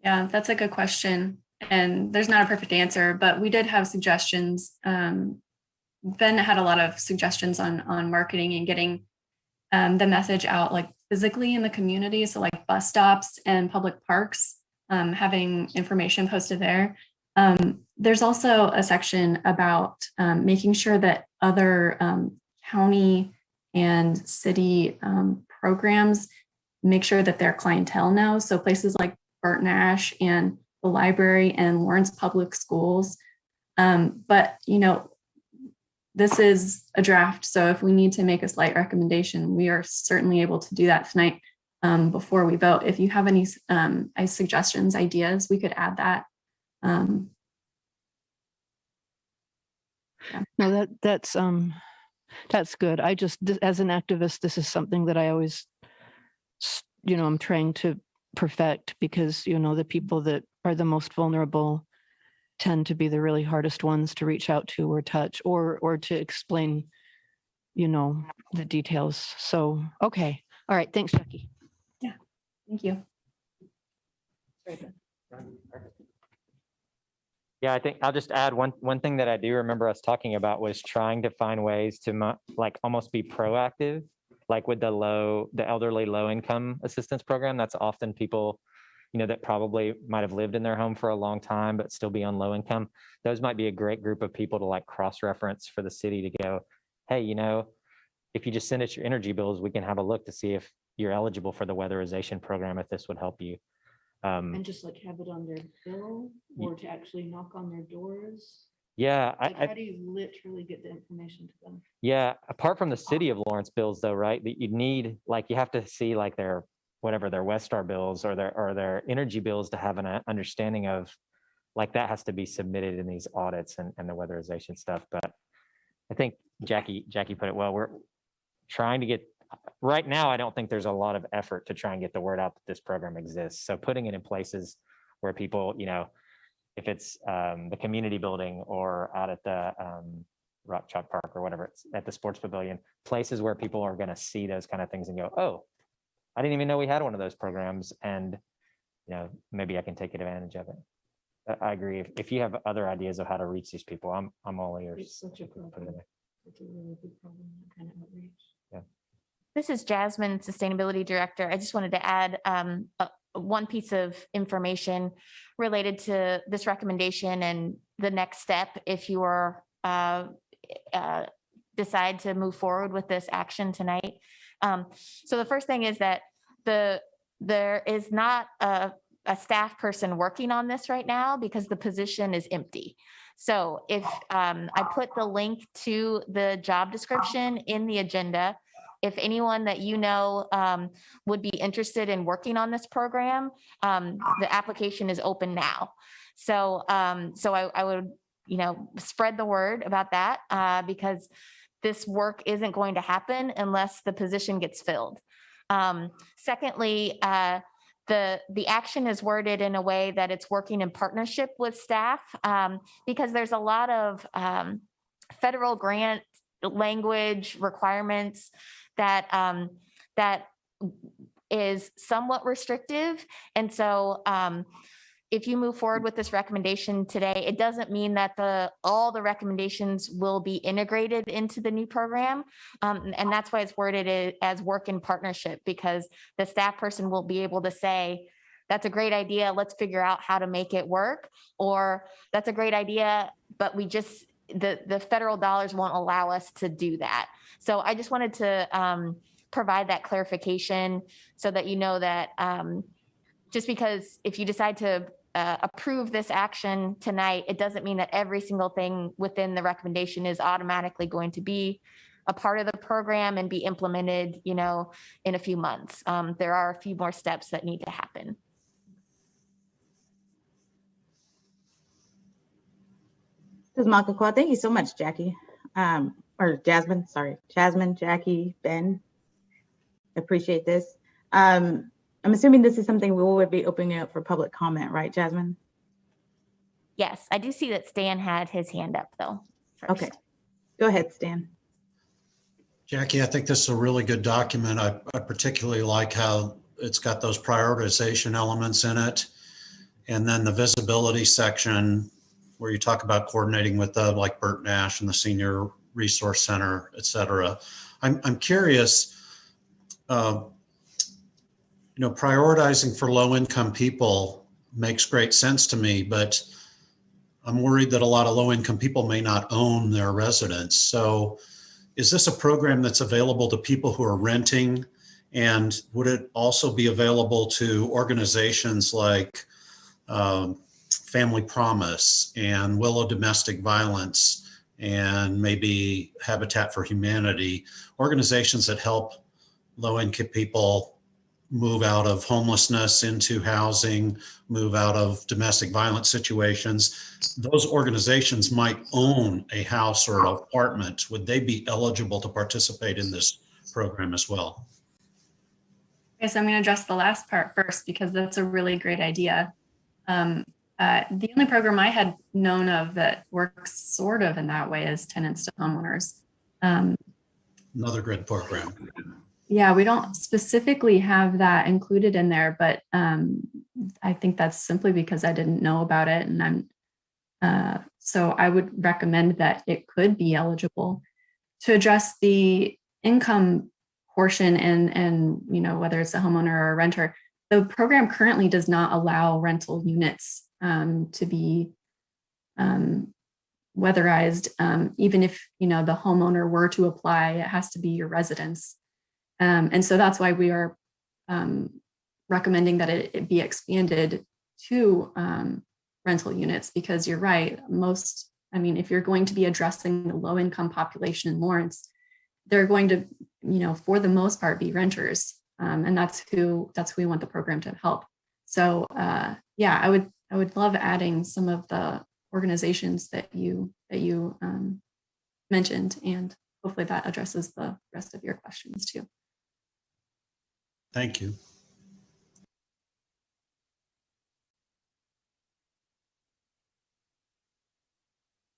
Yeah, that's a good question. And there's not a perfect answer, but we did have suggestions. Ben had a lot of suggestions on marketing and getting the message out like physically in the community. So like bus stops and public parks, having information posted there. There's also a section about making sure that other county and city programs make sure that their clientele knows. So places like Burt Nash and the library and Lawrence Public Schools. But, this is a draft. So if we need to make a slight recommendation, we are certainly able to do that tonight before we vote. If you have any suggestions, ideas, we could add that. Yeah. No, that's good. I just, as an activist, this is something that I always, I'm trying to perfect because, the people that are the most vulnerable tend to be the really hardest ones to reach out to or touch or to explain, the details. So, okay. All right. Thanks, Jackie. Yeah. Thank you. Yeah, I think I'll just add one thing that I do remember us talking about was trying to find ways to like almost be proactive, like with the elderly low income assistance program. That's often people, that probably might have lived in their home for a long time, but still be on low income. Those might be a great group of people to like cross-reference for the city to go, hey, if you just send us your energy bills, we can have a look to see if you're eligible for the weatherization program, if this would help you. And just like have it on their bill or to actually knock on their doors. Yeah. Like how do you literally get the information to them? Yeah. Apart from the city of Lawrence bills though, right? That you need, like, you have to see like their Westar bills or their energy bills to have an understanding of like that has to be submitted in these audits and the weatherization stuff. But I think Jackie put it well. We're trying to get, right now, I don't think there's a lot of effort to try and get the word out that this program exists. So putting it in places where people, if it's the community building or out at the Rock Chalk Park or whatever, it's at the sports pavilion, places where people are going to see those kind of things and go, oh, I didn't even know we had one of those programs. And, maybe I can take advantage of it. I agree. If you have other ideas of how to reach these people, I'm all ears. It's such a problem. It's a really big problem, that kind of outreach. Yeah. This is Jasmine, Sustainability Director. I just wanted to add one piece of information related to this recommendation and the next step if you are decide to move forward with this action tonight. So the first thing is that there is not a staff person working on this right now because the position is empty. So if I put the link to the job description in the agenda, if anyone that would be interested in working on this program, the application is open now. So I would, spread the word about that because this work isn't going to happen unless the position gets filled. Secondly, the action is worded in a way that it's working in partnership with staff because there's a lot of federal grant language requirements that is somewhat restrictive. And so if you move forward with this recommendation today, it doesn't mean that all the recommendations will be integrated into the new program. And that's why it's worded as work in partnership, because the staff person will be able to say, that's a great idea, let's figure out how to make it work. Or that's a great idea, but the federal dollars won't allow us to do that. So I just wanted to provide that clarification so that you know that just because if you decide to approve this action tonight, it doesn't mean that every single thing within the recommendation is automatically going to be a part of the program and be implemented, in a few months. There are a few more steps that need to happen. This is Maka Quah. Thank you so much, Jackie. Or Jasmine, sorry. Jasmine, Jackie, Ben. Appreciate this. I'm assuming this is something we would be opening up for public comment, right, Jasmine? Yes, I do see that Stan had his hand up though. First. Okay, go ahead, Stan. Jackie, I think this is a really good document. I particularly like how it's got those prioritization elements in it. And then the visibility section where you talk about coordinating with like Bert Nash and the Senior Resource Center, et cetera. I'm curious, prioritizing for low-income people makes great sense to me, but I'm worried that a lot of low-income people may not own their residence. So is this a program that's available to people who are renting? And would it also be available to organizations like Family Promise and Willow Domestic Violence and maybe Habitat for Humanity, organizations that help low-income people move out of homelessness into housing, move out of domestic violence situations? Those organizations might own a house or an apartment. Would they be eligible to participate in this program as well? Okay, so I'm going to address the last part first because that's a really great idea. The only program I had known of that works sort of in that way is tenants to homeowners. Another good program. Yeah, we don't specifically have that included in there, but I think that's simply because I didn't know about it. And so I would recommend that it could be eligible. To address the income portion and whether it's a homeowner or a renter, the program currently does not allow rental units to be weatherized. Even if the homeowner were to apply, it has to be your residence. And so that's why we are recommending that it be expanded to rental units, because you're right. If you're going to be addressing the low income population in Lawrence, they're going to, for the most part, be renters. And that's who we want the program to help. So yeah, I would love adding some of the organizations that you mentioned, and hopefully that addresses the rest of your questions too. Thank you.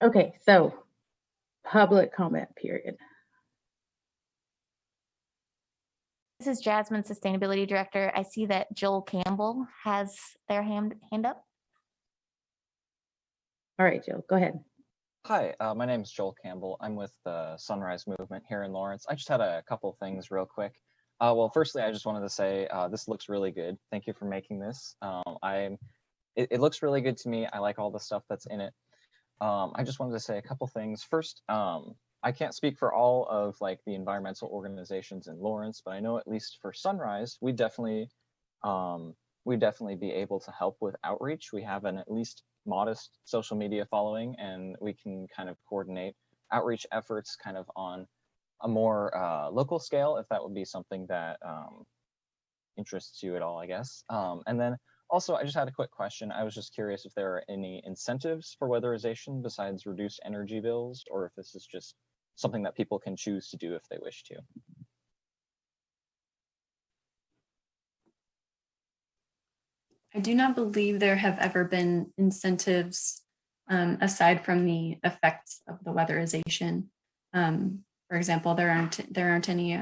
Okay, so public comment period. This is Jasmine, Sustainability Director. I see that Joel Campbell has their hand up. All right, Joel, go ahead. Hi, my name is Joel Campbell. I'm with the Sunrise Movement here in Lawrence. I just had a couple of things real quick. Well, firstly, I just wanted to say this looks really good. Thank you for making this. It looks really good to me. I like all the stuff that's in it. I just wanted to say a couple things. First, I can't speak for all of the environmental organizations in Lawrence, but I know at least for Sunrise, we definitely be able to help with outreach. We have an at least modest social media following, and we can kind of coordinate outreach efforts kind of on a more local scale, if that would be something that interests you at all, I guess. And then also, I just had a quick question. I was just curious if there are any incentives for weatherization besides reduced energy bills, or if this is just something that people can choose to do if they wish to. I do not believe there have ever been incentives aside from the effects of the weatherization. For example, there aren't any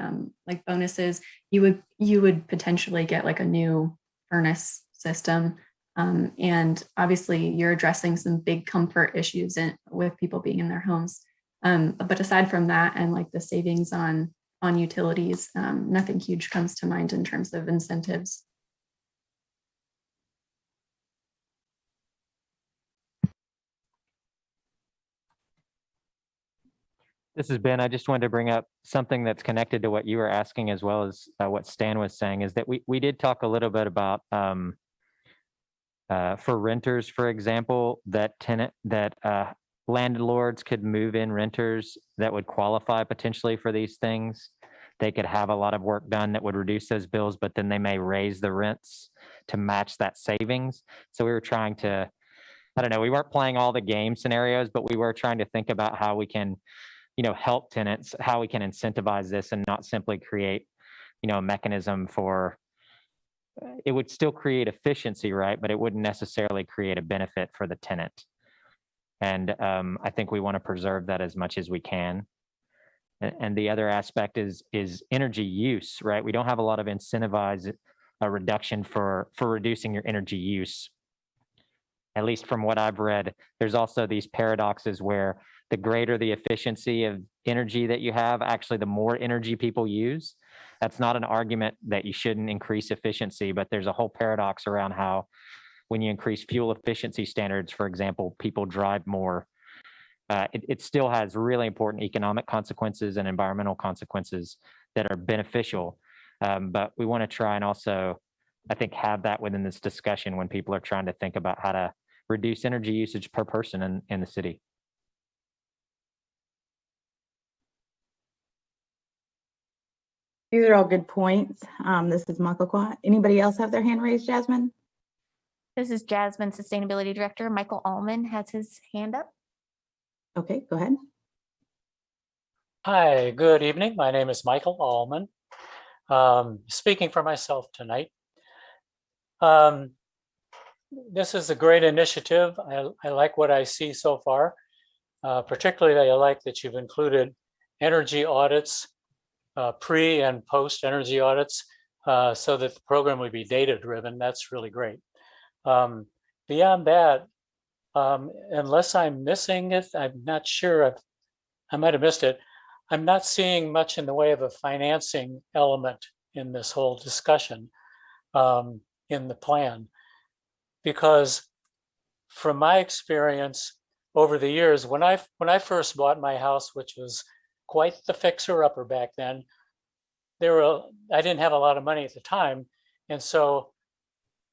bonuses. You would potentially get a new furnace system, and obviously you're addressing some big comfort issues with people being in their homes. But aside from that and the savings on utilities, nothing huge comes to mind in terms of incentives. This is Ben. I just wanted to bring up something that's connected to what you were asking as well as what Stan was saying, is that we did talk a little bit about for renters, for example, that landlords could move in renters that would qualify potentially for these things. They could have a lot of work done that would reduce those bills, but then they may raise the rents to match that savings. So we were trying to, I don't know, we weren't playing all the game scenarios, but we were trying to think about how we can, help tenants, how we can incentivize this and not simply create, a mechanism for, it would still create efficiency, right? But it wouldn't necessarily create a benefit for the tenant. And I think we want to preserve that as much as we can. And the other aspect is energy use, right? We don't have a lot of incentivized reduction for reducing your energy use. At least from what I've read, there's also these paradoxes where the greater the efficiency of energy that you have, actually the more energy people use. That's not an argument that you shouldn't increase efficiency, but there's a whole paradox around how when you increase fuel efficiency standards, for example, people drive more. It still has really important economic consequences and environmental consequences that are beneficial. But we want to try and also, I think, have that within this discussion when people are trying to think about how to reduce energy usage per person in the city. These are all good points. This is Michael Quah. Anybody else have their hand raised, Jasmine? This is Jasmine, Sustainability Director. Michael Allman has his hand up. Okay, go ahead. Hi, good evening. My name is Michael Allman. Speaking for myself tonight. This is a great initiative. I like what I see so far. Particularly, I like that you've included energy audits, pre and post energy audits, so that the program would be data driven. That's really great. Beyond that, unless I'm missing it, I'm not sure. I might have missed it. I'm not seeing much in the way of a financing element in this whole discussion in the plan, because from my experience over the years, when I first bought my house, which was quite the fixer-upper back then, I didn't have a lot of money at the time, and so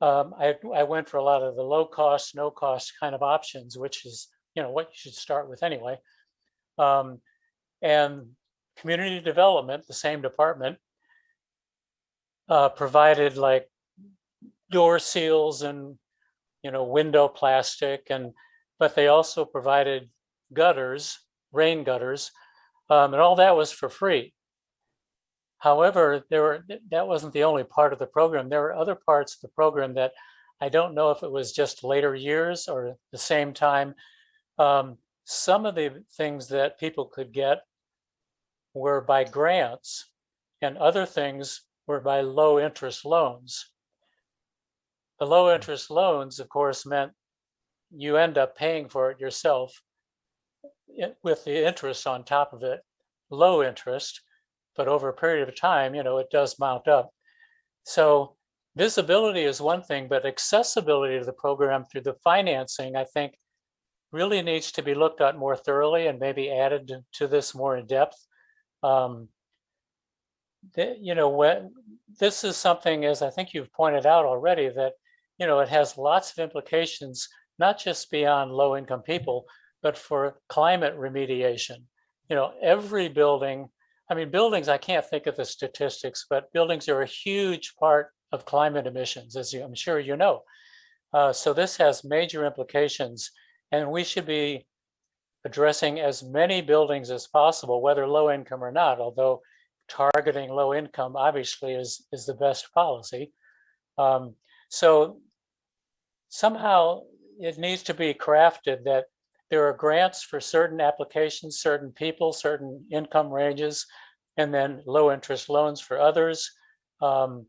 I went for a lot of the low cost, no cost kind of options, which is what you should start with anyway. And community development, the same department, provided like door seals and window plastic, but they also provided gutters, rain gutters, and all that was for free. However, that wasn't the only part of the program. There were other parts of the program that I don't know if it was just later years or the same time. Some of the things that people could get were by grants, and other things were by low interest loans. The low interest loans, of course, meant you end up paying for it yourself with the interest on top of it, low interest, but over a period of time, it does mount up. So visibility is one thing, but accessibility to the program through the financing, I think, really needs to be looked at more thoroughly and maybe added to this more in depth. This is something, as I think you've pointed out already, that it has lots of implications, not just beyond low-income people, but for climate remediation. Every building, buildings, I can't think of the statistics, but buildings are a huge part of climate emissions, as I'm sure you know. So this has major implications, and we should be addressing as many buildings as possible, whether low income or not, although targeting low income obviously is the best policy. So somehow it needs to be crafted that there are grants for certain applications, certain people, certain income ranges, and then low interest loans for others. A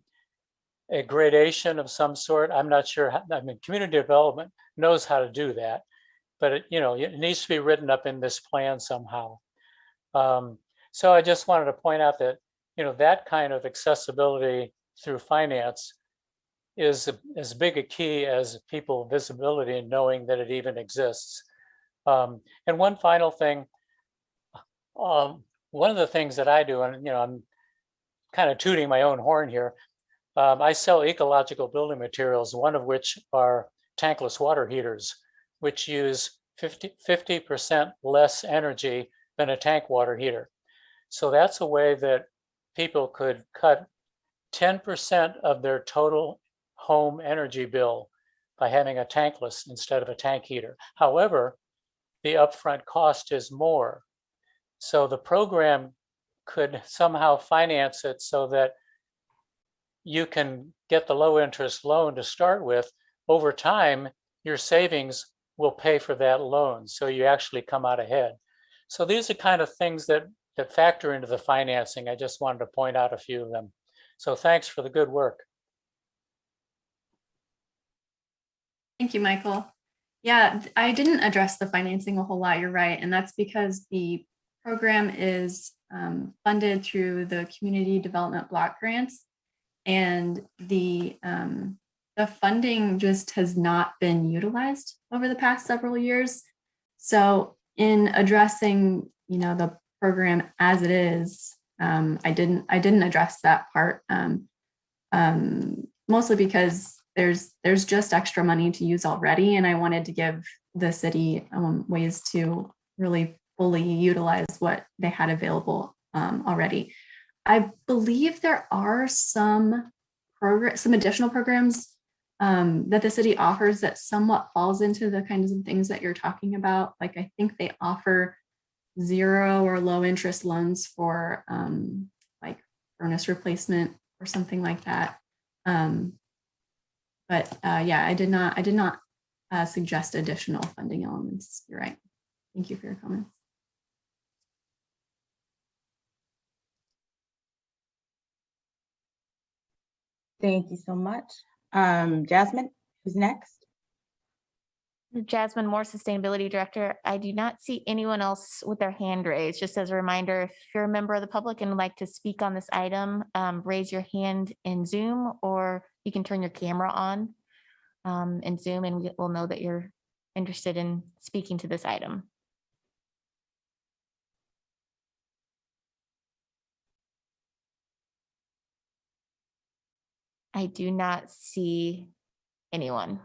gradation of some sort. I'm not sure how, community development knows how to do that, but it needs to be written up in this plan somehow. So I just wanted to point out that, that kind of accessibility through finance is as big a key as people visibility and knowing that it even exists. And one final thing, one of the things that I do, and I'm kind of tooting my own horn here, I sell ecological building materials, one of which are tankless water heaters, which use 50% less energy than a tank water heater. So that's a way that people could cut 10% of their total home energy bill by having a tankless instead of a tank heater. However, the upfront cost is more. So the program could somehow finance it so that you can get the low interest loan to start with. Over time, your savings will pay for that loan. So you actually come out ahead. So these are kind of things that factor into the financing. I just wanted to point out a few of them. So thanks for the good work. Thank you, Michael. Yeah, I didn't address the financing a whole lot. You're right. And that's because the program is funded through the community development block grants. And the funding just has not been utilized over the past several years. So in addressing, the program as it is, I didn't address that part, mostly because there's just extra money to use already, and I wanted to give the city ways to really fully utilize what they had available already. I believe there are some additional programs that the city offers that somewhat falls into the kinds of things that you're talking about. Like I think they offer 0 or low interest loans for like furnace replacement or something like that. Yeah, I did not suggest additional funding elements. You're right. Thank you for your comments. Thank you so much. Jasmine, who's next? Jasmine Moore, Sustainability Director. I do not see anyone else with their hand raised. Just as a reminder, if you're a member of the public and would like to speak on this item, raise your hand in Zoom, or you can turn your camera on in Zoom, and we'll know that you're interested in speaking to this item. I do not see anyone.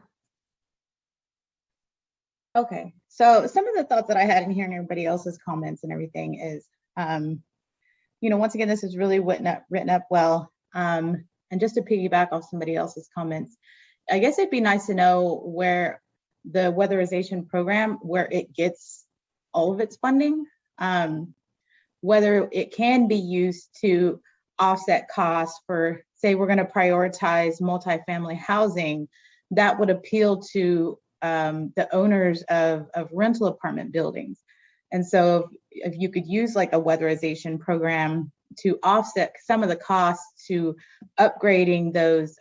Okay, so some of the thoughts that I had in hearing everybody else's comments and everything is, once again, this is really written up well. And just to piggyback off somebody else's comments, I guess it'd be nice to know where the weatherization program, where it gets all of its funding, whether it can be used to offset costs for, say, we're going to prioritize multifamily housing that would appeal to the owners of rental apartment buildings. And so if you could use like a weatherization program to offset some of the costs to upgrading those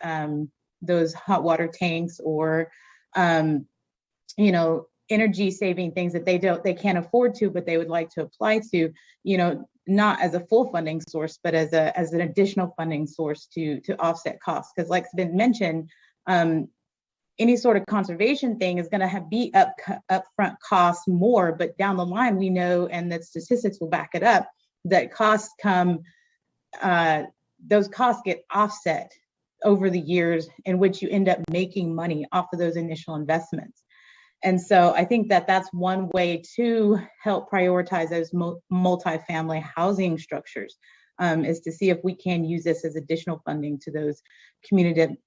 hot water tanks, or energy saving things that they can't afford to, but they would like to apply to, not as a full funding source, but as an additional funding source to offset costs. Because like it's been mentioned, any sort of conservation thing is going to be upfront costs more, but down the line we know, and the statistics will back it up, that costs come, those costs get offset over the years, in which you end up making money off of those initial investments. And so I think that that's one way to help prioritize those multifamily housing structures, is to see if we can use this as additional funding to those community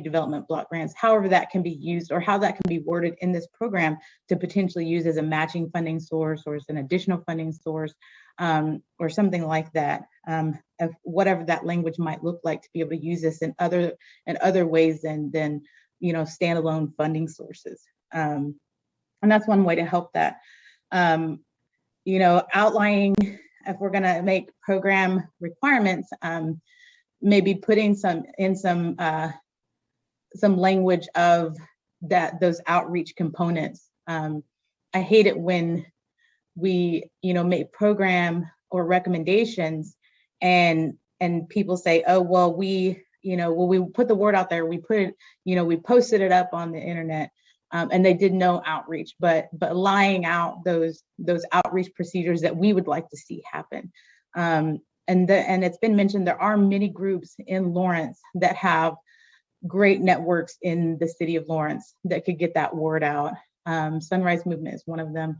development block grants, however that can be used, or how that can be worded in this program to potentially use as a matching funding source, or as an additional funding source, or something like that, of whatever that language might look like, to be able to use this in other ways than standalone funding sources. And that's one way to help that. Outlining, if we're going to make program requirements, maybe putting some language of those outreach components. I hate it when we make program or recommendations and people say, oh, well, we put the word out there, we put it, we posted it up on the internet, And they did no outreach, but laying out those outreach procedures that we would like to see happen. And it's been mentioned, there are many groups in Lawrence that have great networks in the city of Lawrence that could get that word out. Sunrise Movement is one of them.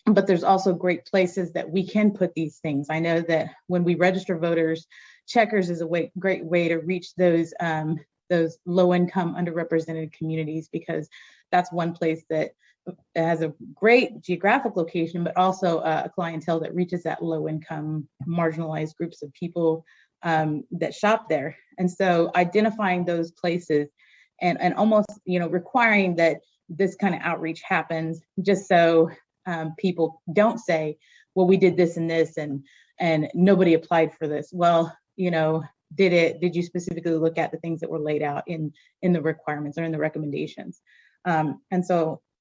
But there's also great places that we can put these things. I know that when we register voters, Checkers is a great way to reach those low-income, underrepresented communities, because that's one place that has a great geographic location, but also a clientele that reaches that low-income, marginalized groups of people that shop there. And so identifying those places and almost, requiring that this kind of outreach happens, just so people don't say, well, we did this and this and nobody applied for this. Well, did you specifically look at the things that were laid out in the requirements or in the recommendations? And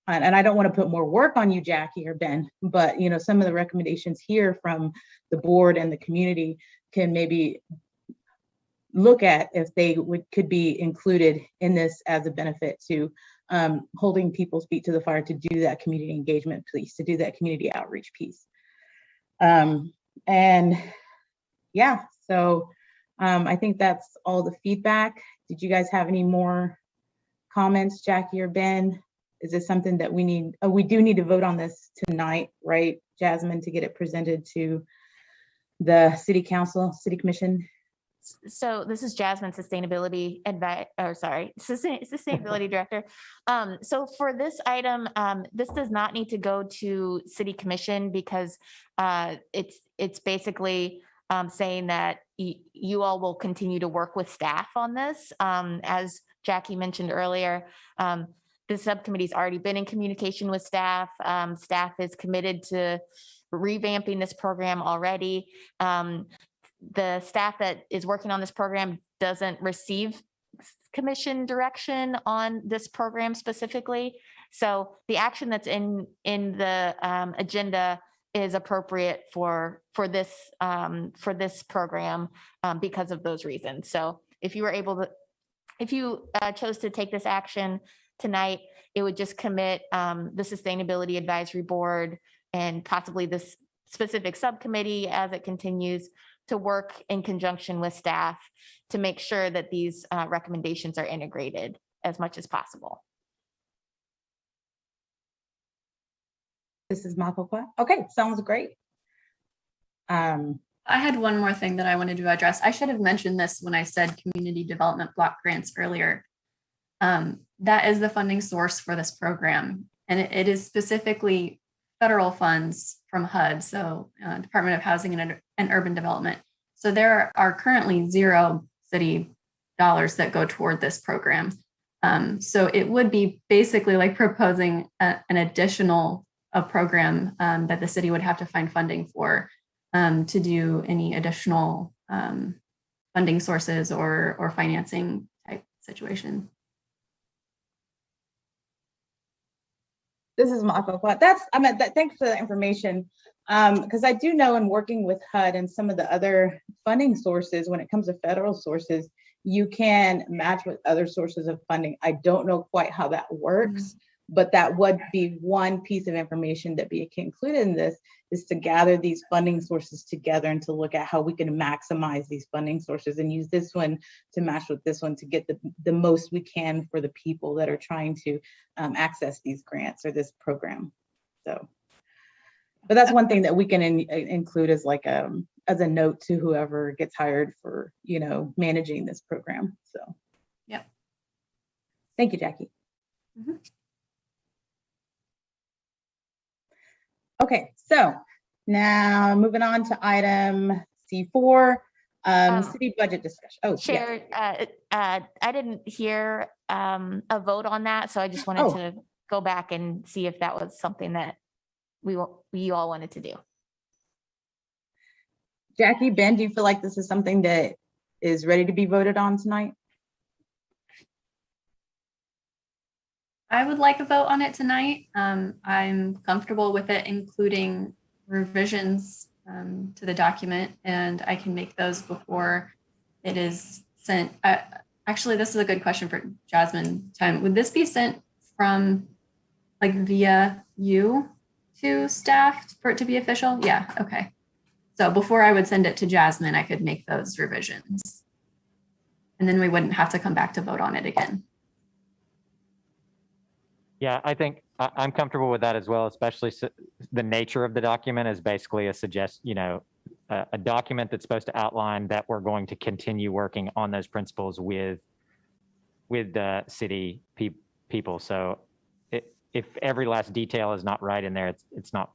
I don't want to put more work on you, Jackie or Ben, but some of the recommendations here from the board and the community can maybe look at if they could be included in this as a benefit to holding people's feet to the fire, to do that community engagement piece, to do that community outreach piece. I think that's all the feedback. Did you guys have any more comments, Jackie or Ben? Is this something that we need? Oh, we do need to vote on this tonight, right, Jasmine, to get it presented to the city council, city commission? So this is Jasmine, Sustainability Director. So for this item, this does not need to go to City Commission, because it's basically saying that you all will continue to work with staff on this. As Jackie mentioned earlier, the subcommittee's already been in communication with staff. Staff is committed to revamping this program already. The staff that is working on this program doesn't receive commission direction on this program specifically. So the action that's in the agenda is appropriate for this program because of those reasons. So if you chose to take this action tonight, it would just commit the Sustainability Advisory Board and possibly this specific subcommittee as it continues to work in conjunction with staff to make sure that these recommendations are integrated as much as possible. This is Michael Quah. Okay, sounds great. I had one more thing that I wanted to address. I should have mentioned this when I said community development block grants earlier. That is the funding source for this program, and it is specifically federal funds from HUD, so Department of Housing and Urban Development. So there are currently 0 city dollars that go toward this program. So it would be basically like proposing an additional program that the city would have to find funding for to do any additional funding sources or financing type situation. This is Michael Quah. Thanks for the information. Because I do know in working with HUD and some of the other funding sources, when it comes to federal sources, you can match with other sources of funding. I don't know quite how that works, but that would be one piece of information that be included in this, is to gather these funding sources together and to look at how we can maximize these funding sources and use this one to match with this one to get the most we can for the people that are trying to access these grants or this program. So, but that's one thing that we can include as like as a note to whoever gets hired for, managing this program. So, yep. Thank you, Jackie. Mm-hmm. Okay, so now moving on to item C4, city budget discussion. Oh, Chair, I didn't hear a vote on that, so I just wanted to go back and see if that was something that you all wanted to do. Jackie, Ben, do you feel like this is something that is ready to be voted on tonight? I would like a vote on it tonight. I'm comfortable with it, including revisions to the document, and I can make those before it is sent. Actually, this is a good question for Jasmine. Would this be sent from like via you to staff for it to be official? Yeah, okay. So before I would send it to Jasmine, I could make those revisions. And then we wouldn't have to come back to vote on it again. Yeah, I think I'm comfortable with that as well, especially the nature of the document is basically a document that's supposed to outline that we're going to continue working on those principles with the city people. So if every last detail is not right in there, it's not,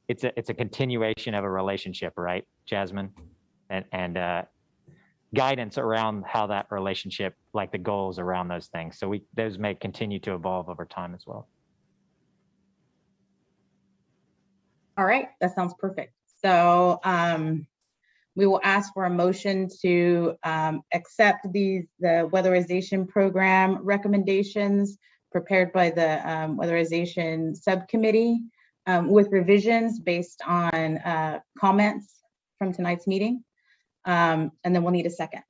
it's a continuation of a relationship, right, Jasmine? And guidance around how that relationship, like the goals around those things. So those may continue to evolve over time as well. All right, that sounds perfect. So we will ask for a motion to accept the weatherization program recommendations prepared by the weatherization subcommittee with revisions based on comments from tonight's meeting. And then we'll need a second.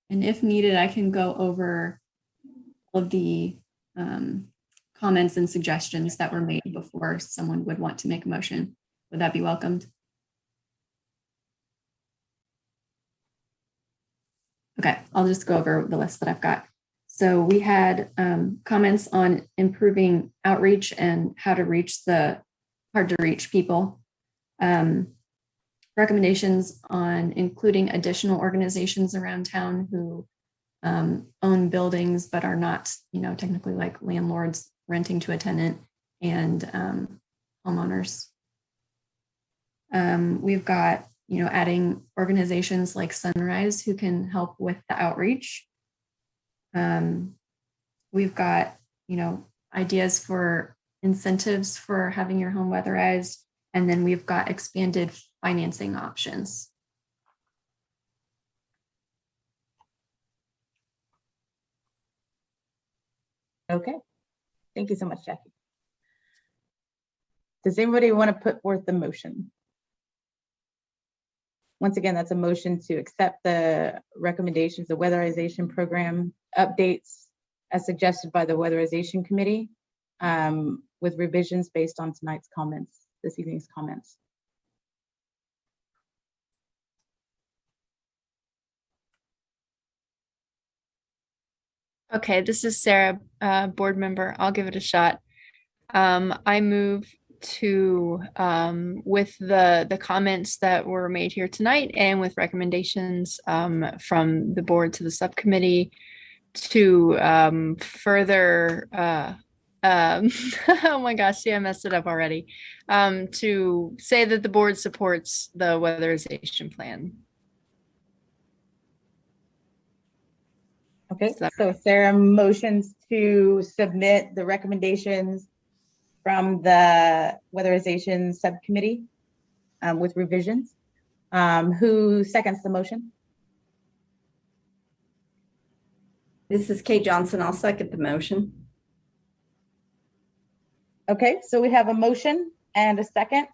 And if needed, I can go over all of the comments and suggestions that were made before someone would want to make a motion. Would that be welcomed? Okay, I'll just go over the list that I've got. So we had comments on improving outreach and how to reach the hard to reach people. Recommendations on including additional organizations around town who own buildings but are not, technically like landlords renting to a tenant, and homeowners. We've got, adding organizations like Sunrise who can help with the outreach. We've got, ideas for incentives for having your home weatherized, and then we've got expanded financing options. Okay, thank you so much, Jackie. Does anybody want to put forth the motion? Once again, that's a motion to accept the recommendations, the weatherization program updates as suggested by the weatherization committee with revisions based on tonight's comments, this evening's comments. Okay, this is Sarah, board member. I'll give it a shot. I move to, with the comments that were made here tonight and with recommendations from the board to the subcommittee to further, oh my gosh, see, I messed it up already, to say that the board supports the weatherization plan. Okay, so Sarah motions to submit the recommendations from the weatherization subcommittee with revisions. Who seconds the motion? This is Kay Johnson. I'll second the motion. Okay, so we have a motion and a second.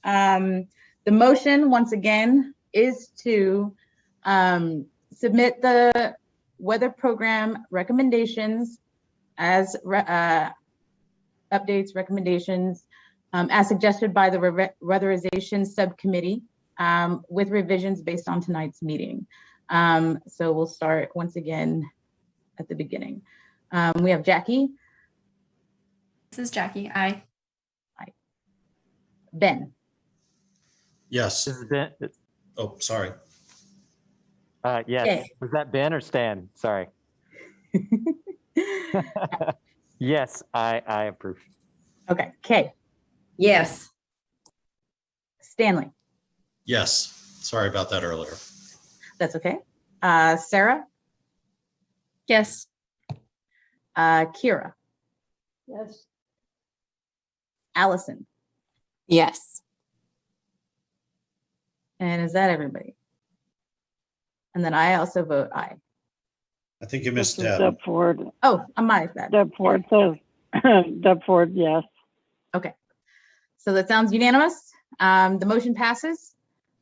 The motion, once again, is to submit the weather program recommendations as updates, recommendations as suggested by the weatherization subcommittee with revisions based on tonight's meeting. So we'll start once again at the beginning. We have Jackie. This is Jackie. Aye. Aye. Ben. Yes. This is Ben. Oh, sorry. Yes. Okay. Was that Ben or Stan? Sorry. Yes, I approve. Okay, Kay. Yes. Stanley. Yes. Sorry about that earlier. That's okay. Sarah. Yes. Kira. Yes. Alison. Yes. And is that everybody? And then I also vote aye. I think you missed This is Deb. Deb Ford. Oh, my bad. Deb Ford says, Deb Ford, yes. Okay. So that sounds unanimous. The motion passes.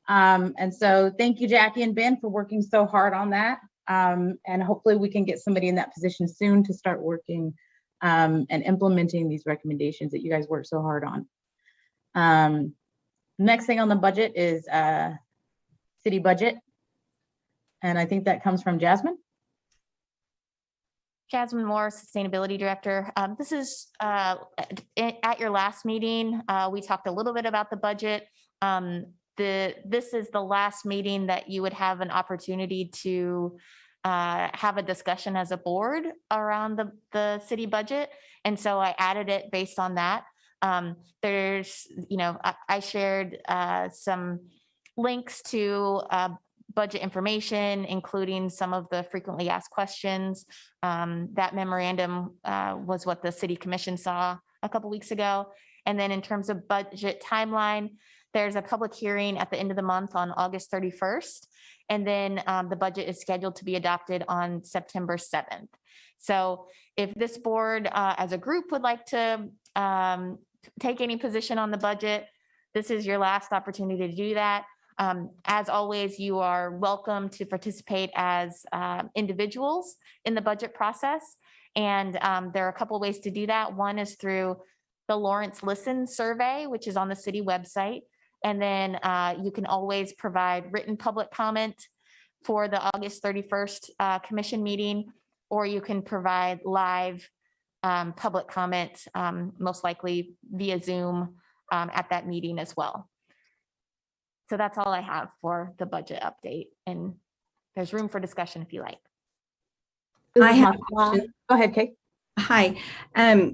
And so thank you, Jackie and Ben, for working so hard on that. And hopefully we can get somebody in that position soon to start working and implementing these recommendations that you guys work so hard on. Next thing on the budget is city budget. And I think that comes from Jasmine. Jasmine Moore, Sustainability Director. This is at your last meeting, we talked a little bit about the budget. This is the last meeting that you would have an opportunity to have a discussion as a board around the city budget. And so I added it based on that. There's, I shared some links to budget information, including some of the frequently asked questions. That memorandum was what the City Commission saw a couple weeks ago. And then in terms of budget timeline, there's a public hearing at the end of the month on August 31st. And then the budget is scheduled to be adopted on September 7th. So if this board as a group would like to take any position on the budget, this is your last opportunity to do that. As always, you are welcome to participate as individuals in the budget process. And there are a couple of ways to do that. One is through the Lawrence Listen survey, which is on the city website. And then you can always provide written public comment for the August 31st commission meeting, or you can provide live public comment, most likely via Zoom at that meeting as well. So that's all I have for the budget update, and there's room for discussion if you like. I have a question. Go ahead, Kate. Hi,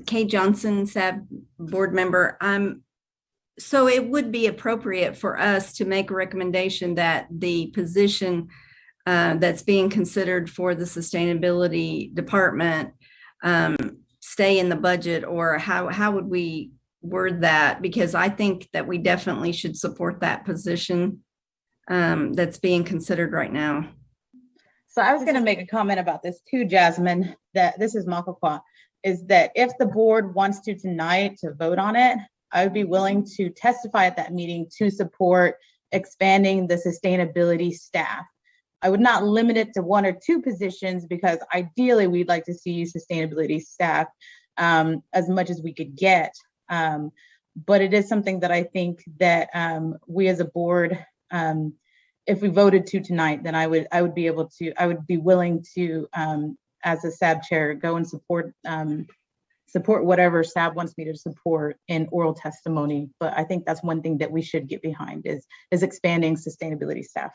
Kate Johnson, SAB board member. So it would be appropriate for us to make a recommendation that the position that's being considered for the sustainability department stay in the budget, or how would we word that? Because I think that we definitely should support that position that's being considered right now. So I was going to make a comment about this too, Jasmine, that this is Quah, is that if the board wants to tonight to vote on it, I would be willing to testify at that meeting to support expanding the sustainability staff. I would not limit it to one or two positions, because ideally we'd like to see sustainability staff as much as we could get. But it is something that I think that we as a board, if we voted to tonight, then I would be willing to, as a SAB chair, go and support whatever SAB wants me to support in oral testimony. But I think that's one thing that we should get behind is expanding sustainability staff.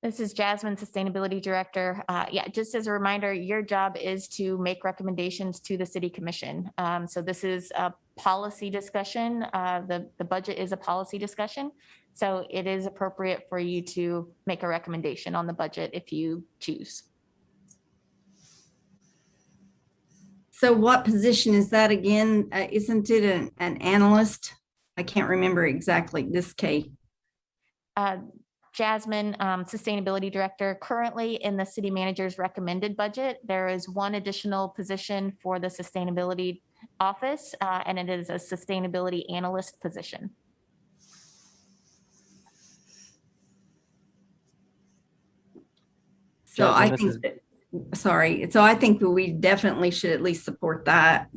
This is Jasmine, Sustainability Director. Yeah, just as a reminder, your job is to make recommendations to the City Commission. So this is a policy discussion. The budget is a policy discussion. So it is appropriate for you to make a recommendation on the budget if you choose. So what position is that again? Isn't it an analyst? I can't remember exactly this, Kate. Jasmine, Sustainability Director. Currently in the City Manager's recommended budget, there is one additional position for the Sustainability Office, and it is a Sustainability Analyst position. So Jasmine, I think that, sorry. So I think that we definitely should at least support that.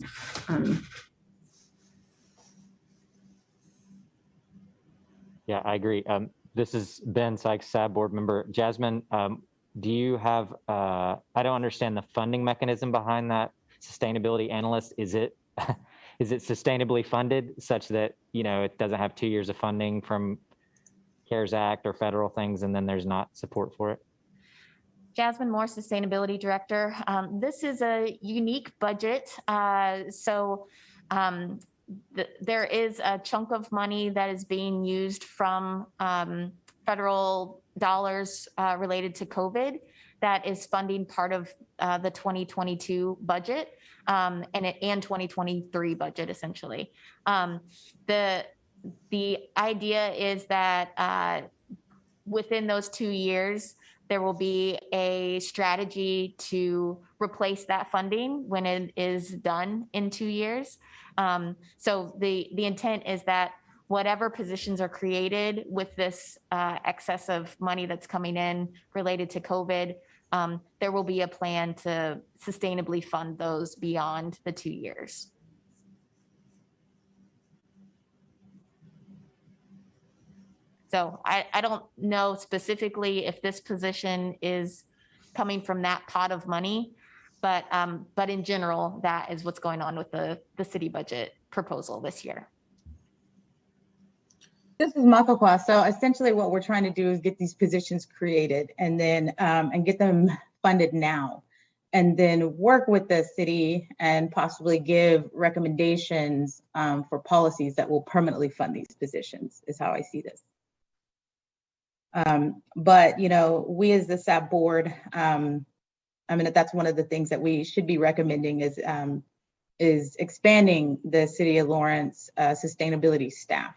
Yeah, I agree. This is Ben Sikes, SAB board member. Jasmine, do you have, I don't understand the funding mechanism behind that sustainability analyst. Is it sustainably funded such that, it doesn't have 2 years of funding from CARES Act or federal things, and then there's not support for it? Jasmine Moore, Sustainability Director. This is a unique budget. There is a chunk of money that is being used from federal dollars related to COVID that is funding part of the 2022 budget and 2023 budget, essentially. The idea is that within those 2 years, there will be a strategy to replace that funding when it is done in 2 years. So the intent is that whatever positions are created with this excess of money that's coming in related to COVID, there will be a plan to sustainably fund those beyond the 2 years. So I don't know specifically if this position is coming from that pot of money, but in general, that is what's going on with the city budget proposal this year. This is Quah. So essentially what we're trying to do is get these positions created and then and get them funded now, and then work with the city and possibly give recommendations for policies that will permanently fund these positions is how I see this. But, you know, we as the SAB board, I mean, that's one of the things that we should be recommending is expanding the City of Lawrence sustainability staff,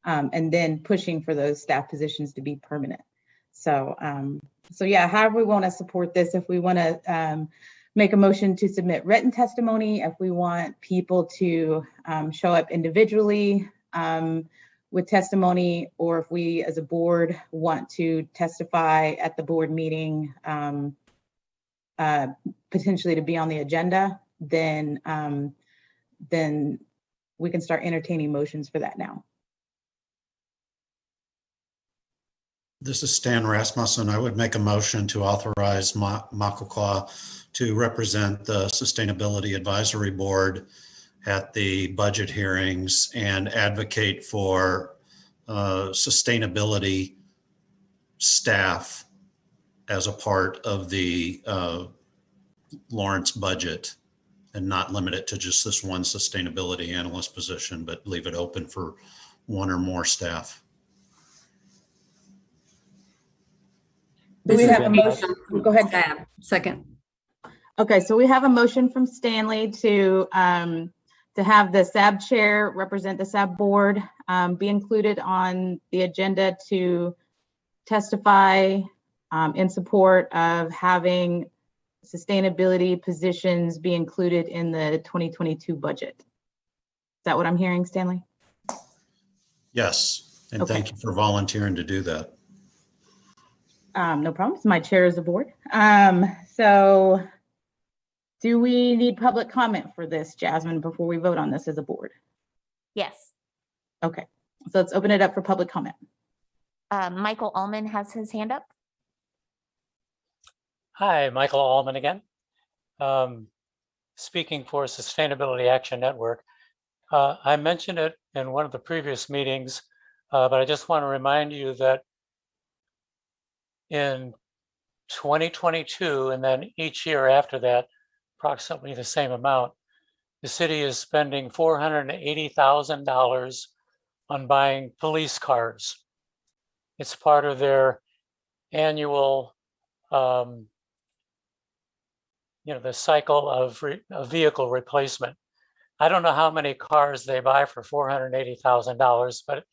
and then pushing for those staff positions to be permanent. So, so yeah, however we want to support this, if we want to make a motion to submit written testimony, if we want people to show up individually, with testimony, or if we as a board want to testify at the board meeting, potentially to be on the agenda, then we can start entertaining motions for that now. This is Stan Rasmussen. I would make a motion to authorize Quah to represent the Sustainability Advisory Board at the budget hearings and advocate for sustainability staff as a part of the Lawrence budget, and not limit it to just this one sustainability analyst position, but leave it open for one or more staff. Do we have a motion? Go ahead. Sab. Second. Okay, so we have a motion from Stanley to have the SAB chair represent the SAB board, be included on the agenda to testify in support of having sustainability positions be included in the 2022 budget. Is that what I'm hearing, Stanley? Yes, and Okay. thank you for volunteering to do that. No problem. It's my chair as a board. So do we need public comment for this, Jasmine, before we vote on this as a board? Yes. Okay, so let's open it up for public comment. Michael Allman has his hand up. Hi, Michael Allman again. Speaking for Sustainability Action Network. I mentioned it in one of the previous meetings, but I just want to remind you that in 2022, and then each year after that, approximately the same amount, the city is spending $480,000 on buying police cars. It's part of their annual, the cycle of vehicle replacement. I don't know how many cars they buy for $480,000, but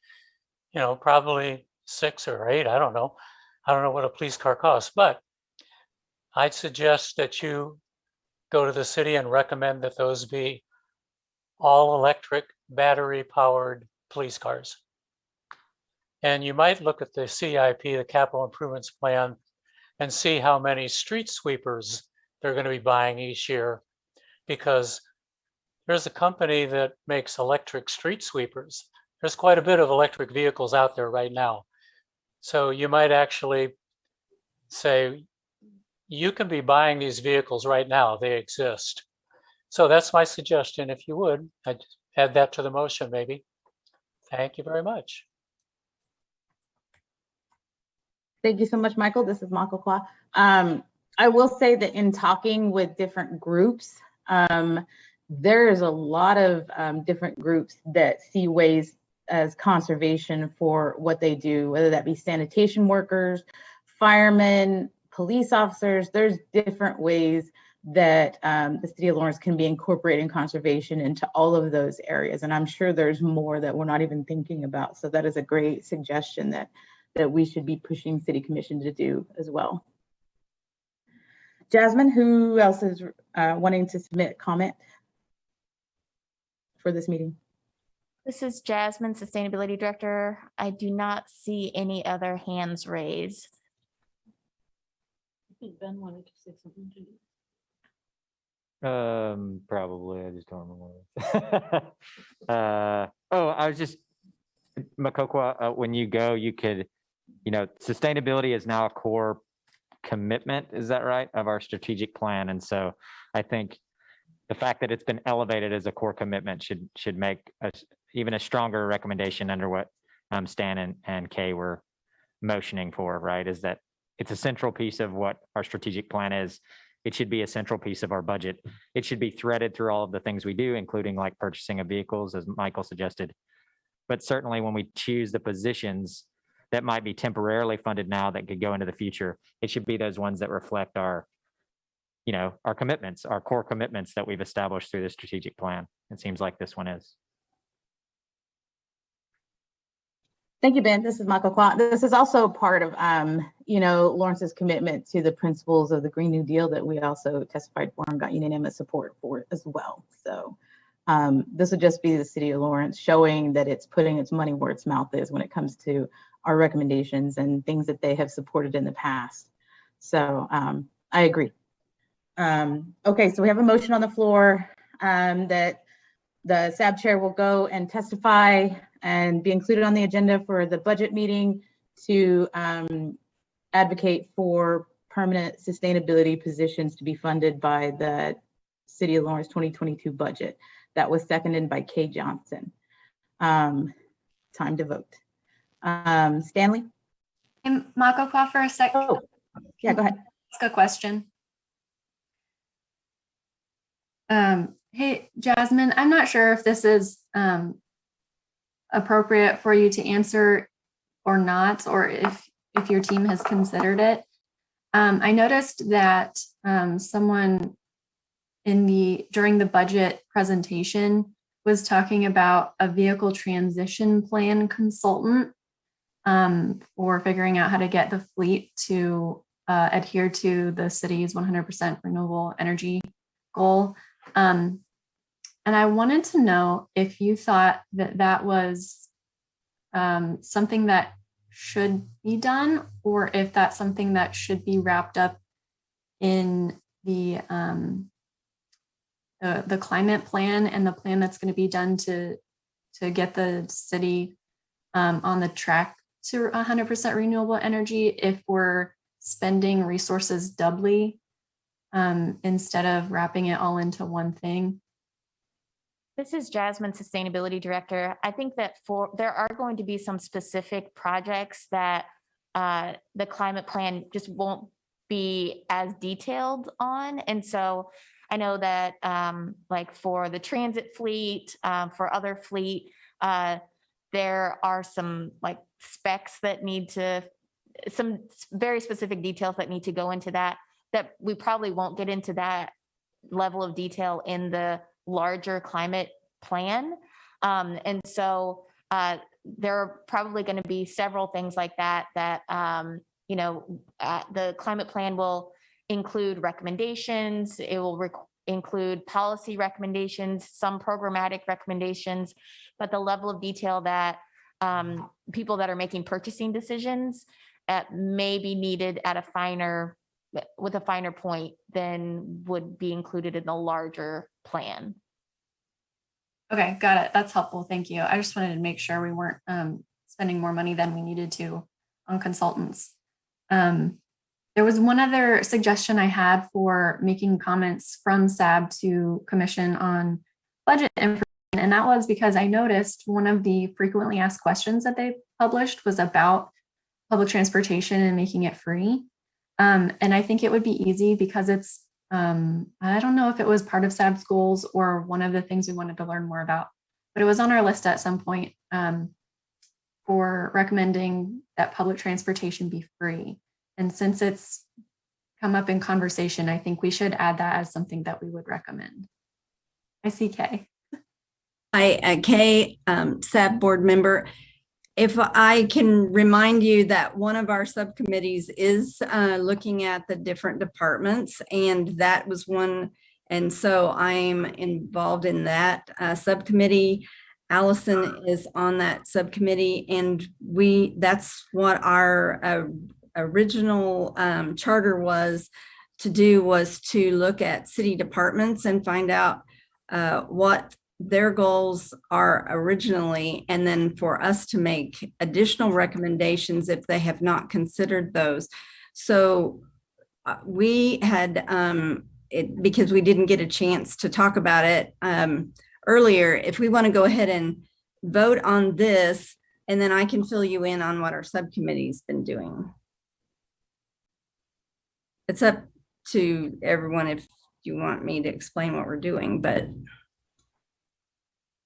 probably 6 or 8. I don't know. I don't know what a police car costs, but I'd suggest that you go to the city and recommend that those be all electric, battery powered police cars. And you might look at the CIP, the Capital Improvements Plan, and see how many street sweepers they're going to be buying each year, because there's a company that makes electric street sweepers. There's quite a bit of electric vehicles out there right now. So you might actually say, you can be buying these vehicles right now, they exist. So that's my suggestion. If you would, I'd add that to the motion maybe. Thank you very much. Thank you so much, Michael. This is Michael Quah. I will say that in talking with different groups, there is a lot of different groups that see ways as conservation for what they do, whether that be sanitation workers, firemen, police officers. There's different ways that the City of Lawrence can be incorporating conservation into all of those areas. And I'm sure there's more that we're not even thinking about. So that is a great suggestion that we should be pushing City Commission to do as well. Jasmine, who else is wanting to submit comment for this meeting? This is Jasmine, Sustainability Director. I do not see any other hands raised. I think Ben wanted to say something to you. Probably. I just don't remember. I was just, Makokwa, when you go, you could, sustainability is now a core commitment, is that right, of our strategic plan? And so I think the fact that it's been elevated as a core commitment should make even a stronger recommendation under what Stan and Kay were motioning for, right? Is that it's a central piece of what our strategic plan is. It should be a central piece of our budget. It should be threaded through all of the things we do, including like purchasing of vehicles, as Michael suggested. But certainly when we choose the positions that might be temporarily funded now that could go into the future, it should be those ones that reflect our commitments, our core commitments that we've established through the strategic plan. It seems like this one is. Thank you, Ben. This is Michael Quah. This is also part of, Lawrence's commitment to the principles of the Green New Deal that we also testified for and got unanimous support for as well. So this would just be the city of Lawrence showing that it's putting its money where its mouth is when it comes to our recommendations and things that they have supported in the past. So I agree. Okay, so we have a motion on the floor that the SAB chair will go and testify and be included on the agenda for the budget meeting to advocate for permanent sustainability positions to be funded by the City of Lawrence 2022 budget. That was seconded by Kay Johnson. Time to vote. Stanley? And Michael Quah for a second. Oh, yeah, go ahead. Ask a question. Hey, Jasmine, I'm not sure if this is appropriate for you to answer or not, or if your team has considered it. I noticed that someone during the budget presentation was talking about a vehicle transition plan consultant for figuring out how to get the fleet to adhere to the city's 100% renewable energy goal. And I wanted to know if you thought that was something that should be done, or if that's something that should be wrapped up in the climate plan and the plan that's going to be done to get the city on the track to 100% renewable energy, if we're spending resources doubly instead of wrapping it all into one thing. This is Jasmine, Sustainability Director. I think that there are going to be some specific projects that the climate plan just won't be as detailed on. And so I know that like for the transit fleet, for other fleet, there are some like specs that some very specific details that need to go into that we probably won't get into that level of detail in the larger climate plan. And so there are probably going to be several things like that the climate plan will include recommendations. It will include policy recommendations, some programmatic recommendations, but the level of detail that people that are making purchasing decisions may be needed with a finer point than would be included in the larger plan. Okay, got it. That's helpful. Thank you. I just wanted to make sure we weren't spending more money than we needed to on consultants. There was one other suggestion I had for making comments from SAB to Commission on budget information, and that was because I noticed one of the frequently asked questions that they published was about public transportation and making it free. And I think it would be easy because it's, I don't know if it was part of SAB's goals or one of the things we wanted to learn more about, but it was on our list at some point for recommending that public transportation be free. And since it's come up in conversation, I think we should add that as something that we would recommend. I see Kay. Hi, Kay, SAB board member. If I can remind you that one of our subcommittees is looking at the different departments, and that was one. And so I'm involved in that subcommittee. Alison is on that subcommittee, and that's what our original charter was to look at city departments and find out what their goals are originally, and then for us to make additional recommendations if they have not considered those. So we had, because we didn't get a chance to talk about it earlier, if we want to go ahead and vote on this, and then I can fill you in on what our subcommittee's been doing. It's up to everyone if you want me to explain what we're doing, but.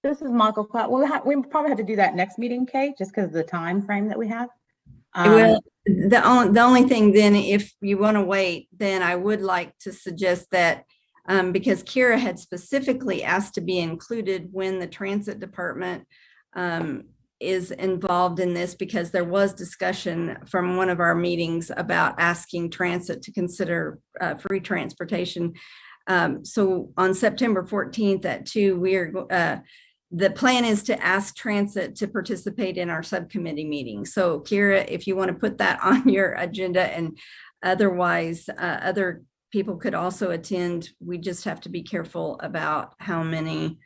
This is Michael Quah. We probably have to do that next meeting, Kay, just because of the time frame that we have. Well, the only thing then, if you want to wait, then I would like to suggest that because Kira had specifically asked to be included when the transit department is involved in this, because there was discussion from one of our meetings about asking transit to consider free transportation. So on September 14th at 2, the plan is to ask transit to participate in our subcommittee meeting. So Kira, if you want to put that on your agenda, and otherwise other people could also attend, we just have to be careful about how many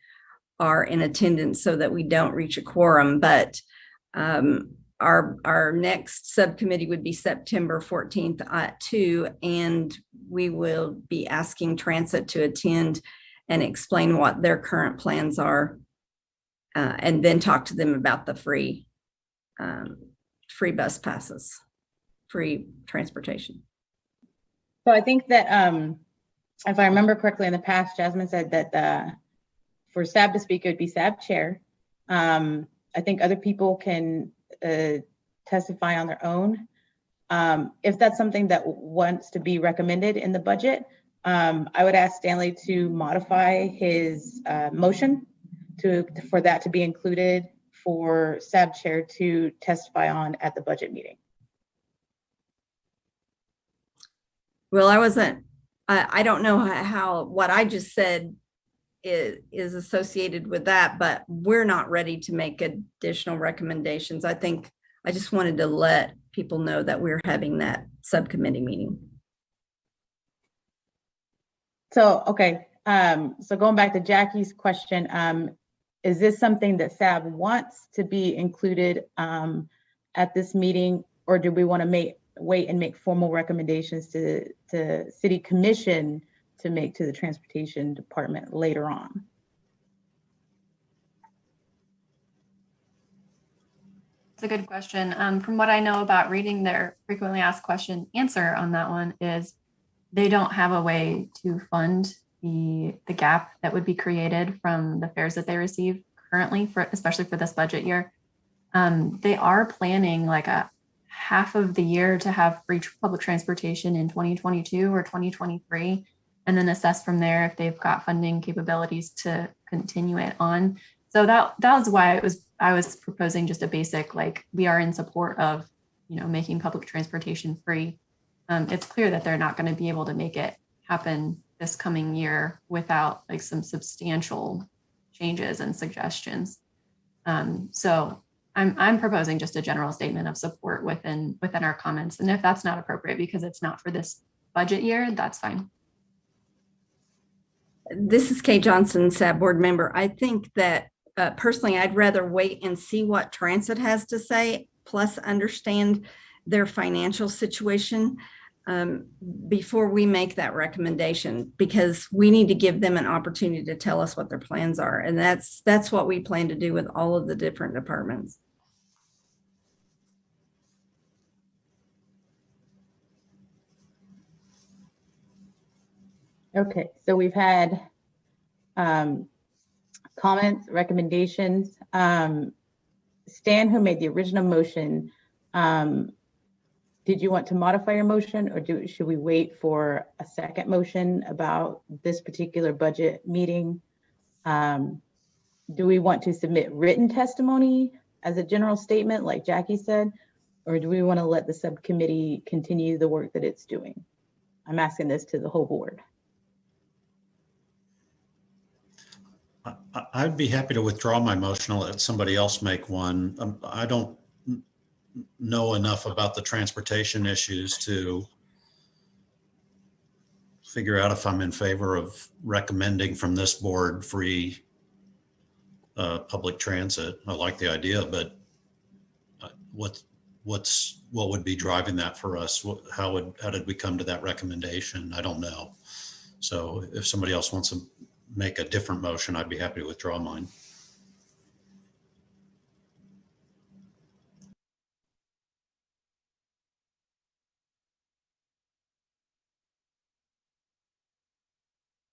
are in attendance so that we don't reach a quorum. But our next subcommittee would be September 14th at 2, and we will be asking transit to attend and explain what their current plans are. And then talk to them about the free bus passes, free transportation. So I think that if I remember correctly, in the past, Jasmine said that for SAB to speak, it would be SAB chair. I think other people can testify on their own. If that's something that wants to be recommended in the budget, I would ask Stanley to modify his motion for that to be included for SAB chair to testify on at the budget meeting. Well, I don't know how what I just said is associated with that, but we're not ready to make additional recommendations. I think I just wanted to let people know that we're having that subcommittee meeting. So, okay. So going back to Jackie's question, is this something that SAB wants to be included at this meeting, or do we want to wait and make formal recommendations to City Commission to make to the Transportation Department later on? It's a good question. From what I know about reading their frequently asked question answer on that one is they don't have a way to fund the gap that would be created from the fares that they receive currently, especially for this budget year. They are planning like a half of the year to have free public transportation in 2022 or 2023, and then assess from there if they've got funding capabilities to continue it on. So that was why I was proposing just a basic, like, we are in support of, making public transportation free. It's clear that they're not going to be able to make it happen this coming year without like some substantial changes and suggestions. So I'm proposing just a general statement of support within our comments. And if that's not appropriate because it's not for this budget year, that's fine. This is Kay Johnson, SAB board member. I think that personally, I'd rather wait and see what transit has to say, plus understand their financial situation before we make that recommendation, because we need to give them an opportunity to tell us what their plans are. And that's what we plan to do with all of the different departments. Okay, so we've had comments, recommendations. Stan, who made the original motion, did you want to modify your motion, or should we wait for a second motion about this particular budget meeting? Do we want to submit written testimony as a general statement, like Jackie said, or do we want to let the subcommittee continue the work that it's doing? I'm asking this to the whole board. I'd be happy to withdraw my motion and let somebody else make one. I don't know enough about the transportation issues to figure out if I'm in favor of recommending from this board free public transit. I like the idea, but what would be driving that for us? How did we come to that recommendation? I don't know. So if somebody else wants to make a different motion, I'd be happy to withdraw mine.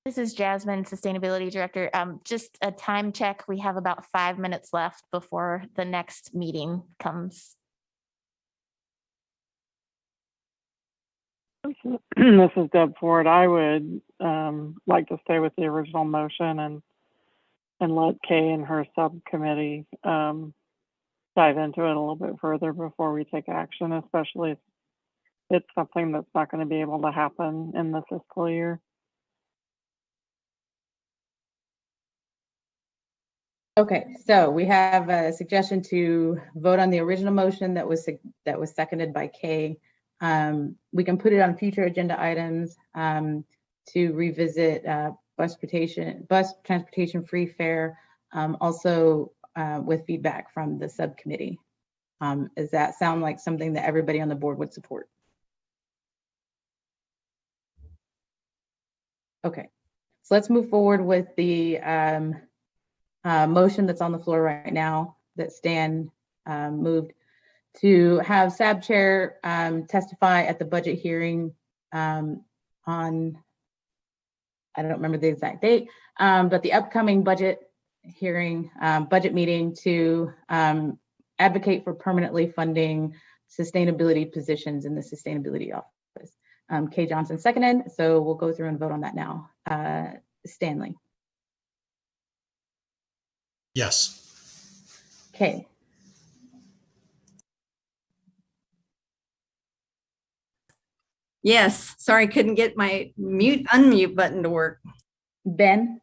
This is Jasmine, Sustainability Director. Just a time check. We have about 5 minutes left before the next meeting comes. This is Deb Ford. I would like to stay with the original motion and let Kay and her subcommittee dive into it a little bit further before we take action, especially if it's something that's not going to be able to happen in the fiscal year. Okay, so we have a suggestion to vote on the original motion that was seconded by Kay. We can put it on future agenda items to revisit bus transportation free fare, also with feedback from the subcommittee. Does that sound like something that everybody on the board would support? Okay, so let's move forward with the motion that's on the floor right now that Stan moved to have SAB Chair testify at the budget hearing on, I don't remember the exact date, but the upcoming budget hearing, budget meeting to advocate for permanently funding sustainability positions in the sustainability office. Kay Johnson seconded, so we'll go through and vote on that now. Stanley. Yes. Kay. Yes, sorry, couldn't get my unmute button to work. Ben.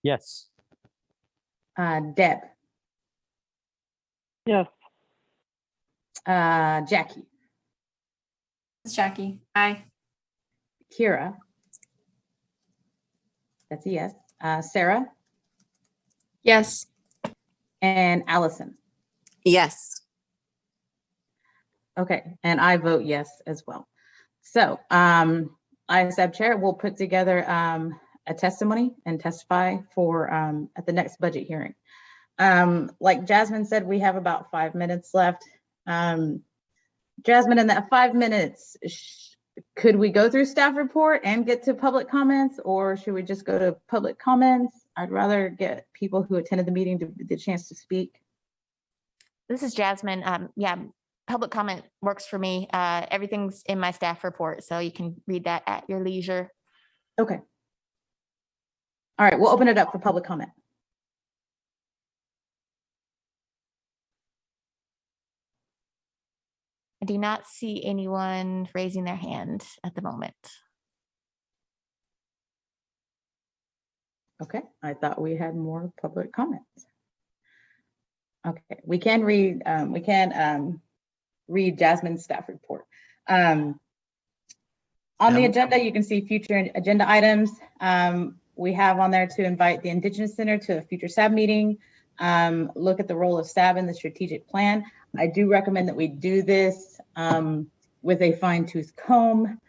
Yes. Deb. Yes. Jackie. It's Jackie. Aye. Kira. That's a yes. Sarah. Yes. And Alison. Yes. Okay, and I vote yes as well. So I, as SAB Chair, will put together a testimony and testify for at the next budget hearing. Like Jasmine said, we have about 5 minutes left. Jasmine, in that 5 minutes, could we go through staff report and get to public comments, or should we just go to public comments? I'd rather get people who attended the meeting the chance to speak. This is Jasmine. Yeah, public comment works for me. Everything's in my staff report, so you can read that at your leisure. Okay. All right, we'll open it up for public comment. I do not see anyone raising their hand at the moment. Okay, I thought we had more public comments. Okay, we can read read Jasmine's staff report. On the agenda, you can see future agenda items. We have on there to invite the Indigenous Center to a future SAB meeting, look at the role of SAB in the strategic plan. I do recommend that we do this with a fine-tooth comb.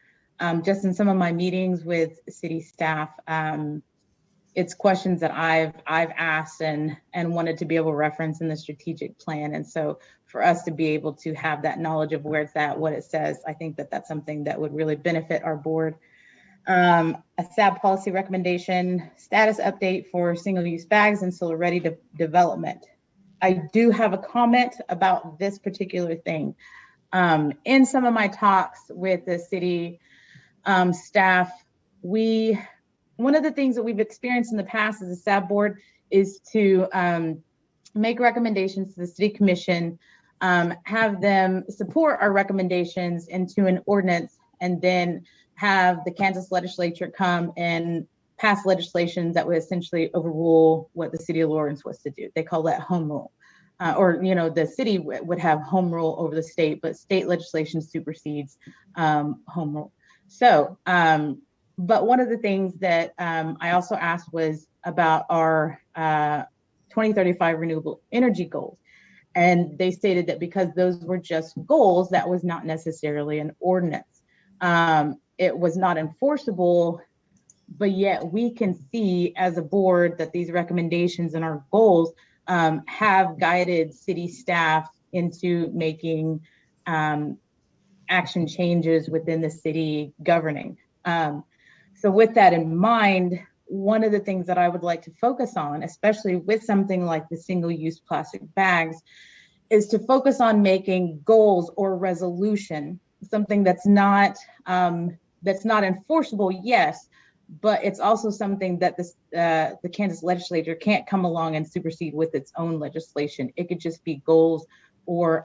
Just in some of my meetings with city staff, it's questions that I've asked and wanted to be able to reference in the strategic plan. And so for us to be able to have that knowledge of where it's at, what it says, I think that that's something that would really benefit our board. A SAB policy recommendation, status update for single-use bags and solar-ready development. I do have a comment about this particular thing. In some of my talks with the city staff, one of the things that we've experienced in the past as a SAB board is to make recommendations to the city commission, have them support our recommendations into an ordinance, and then have the Kansas legislature come and pass legislation that would essentially overrule what the city of Lawrence was to do. They call that home rule. Or, you know, the city would have home rule over the state, but state legislation supersedes home rule. So, but one of the things that I also asked was about our 2035 renewable energy goals. And they stated that because those were just goals, that was not necessarily an ordinance. It was not enforceable, but yet we can see as a board that these recommendations and our goals have guided city staff into making action changes within the city governing. So with that in mind, one of the things that I would like to focus on, especially with something like the single-use plastic bags, is to focus on making goals or resolution, something that's not enforceable, yes, but it's also something that the Kansas legislature can't come along and supersede with its own legislation. It could just be goals or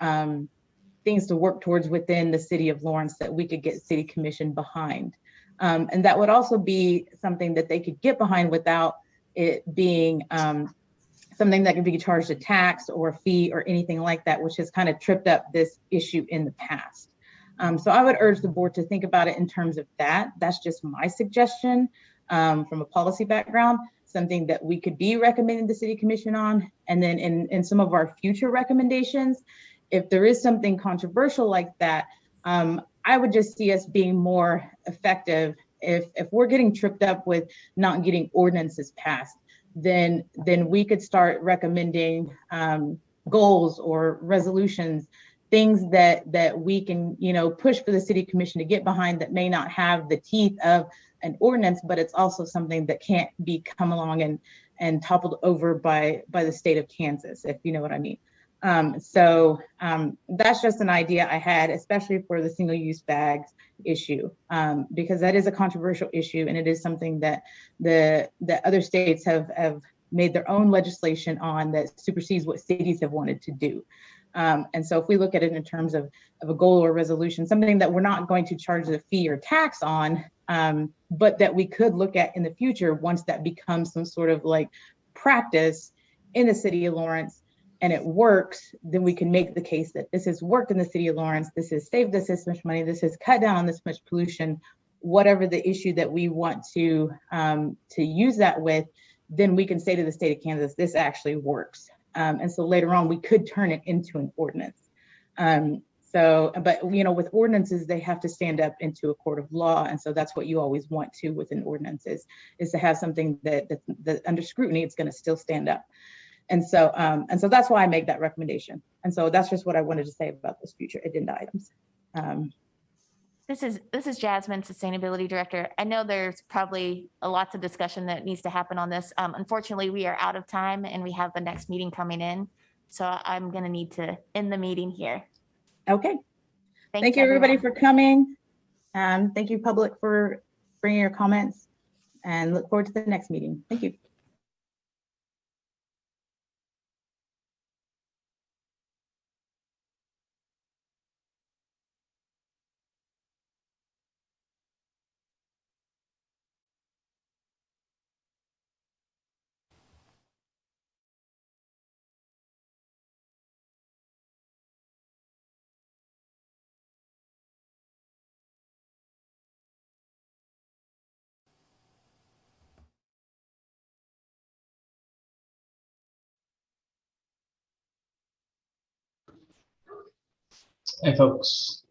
things to work towards within the city of Lawrence that we could get city commission behind. And that would also be something that they could get behind without it being something that could be charged a tax or a fee or anything like that, which has kind of tripped up this issue in the past. So I would urge the board to think about it in terms of that. That's just my suggestion from a policy background, something that we could be recommending the city commission on. And then in some of our future recommendations, if there is something controversial like that, I would just see us being more effective if we're getting tripped up with not getting ordinances passed, then we could start recommending goals or resolutions, things that we can, you know, push for the city commission to get behind that may not have the teeth of an ordinance, but it's also something that can't be come along and toppled over by the state of Kansas, if you know what I mean. So that's just an idea I had, especially for the single-use bags issue, because that is a controversial issue, and it is something that the other states have made their own legislation on that supersedes what cities have wanted to do. And so if we look at it in terms of a goal or resolution, something that we're not going to charge the fee or tax on, but that we could look at in the future once that becomes some sort of like practice in the city of Lawrence, and it works, then we can make the case that this has worked in the city of Lawrence, this has saved us this much money, this has cut down on this much pollution, whatever the issue that we want to use that with, then we can say to the state of Kansas, this actually works. And so later on, we could turn it into an ordinance. But you know, with ordinances, they have to stand up into a court of law. And so that's what you always want to with an ordinance is to have something that under scrutiny, it's going to still stand up. And so that's why I make that recommendation. And so that's just what I wanted to say about those future agenda items. This is Jasmine, Sustainability Director. I know there's probably lots of discussion that needs to happen on this. Unfortunately, we are out of time and we have the next meeting coming in. So I'm going to need to end the meeting here. Okay. Thanks, Thank you, everybody, everyone. for coming. Thank you, public, for bringing your comments, and look forward to the next meeting. Thank you. Hey folks,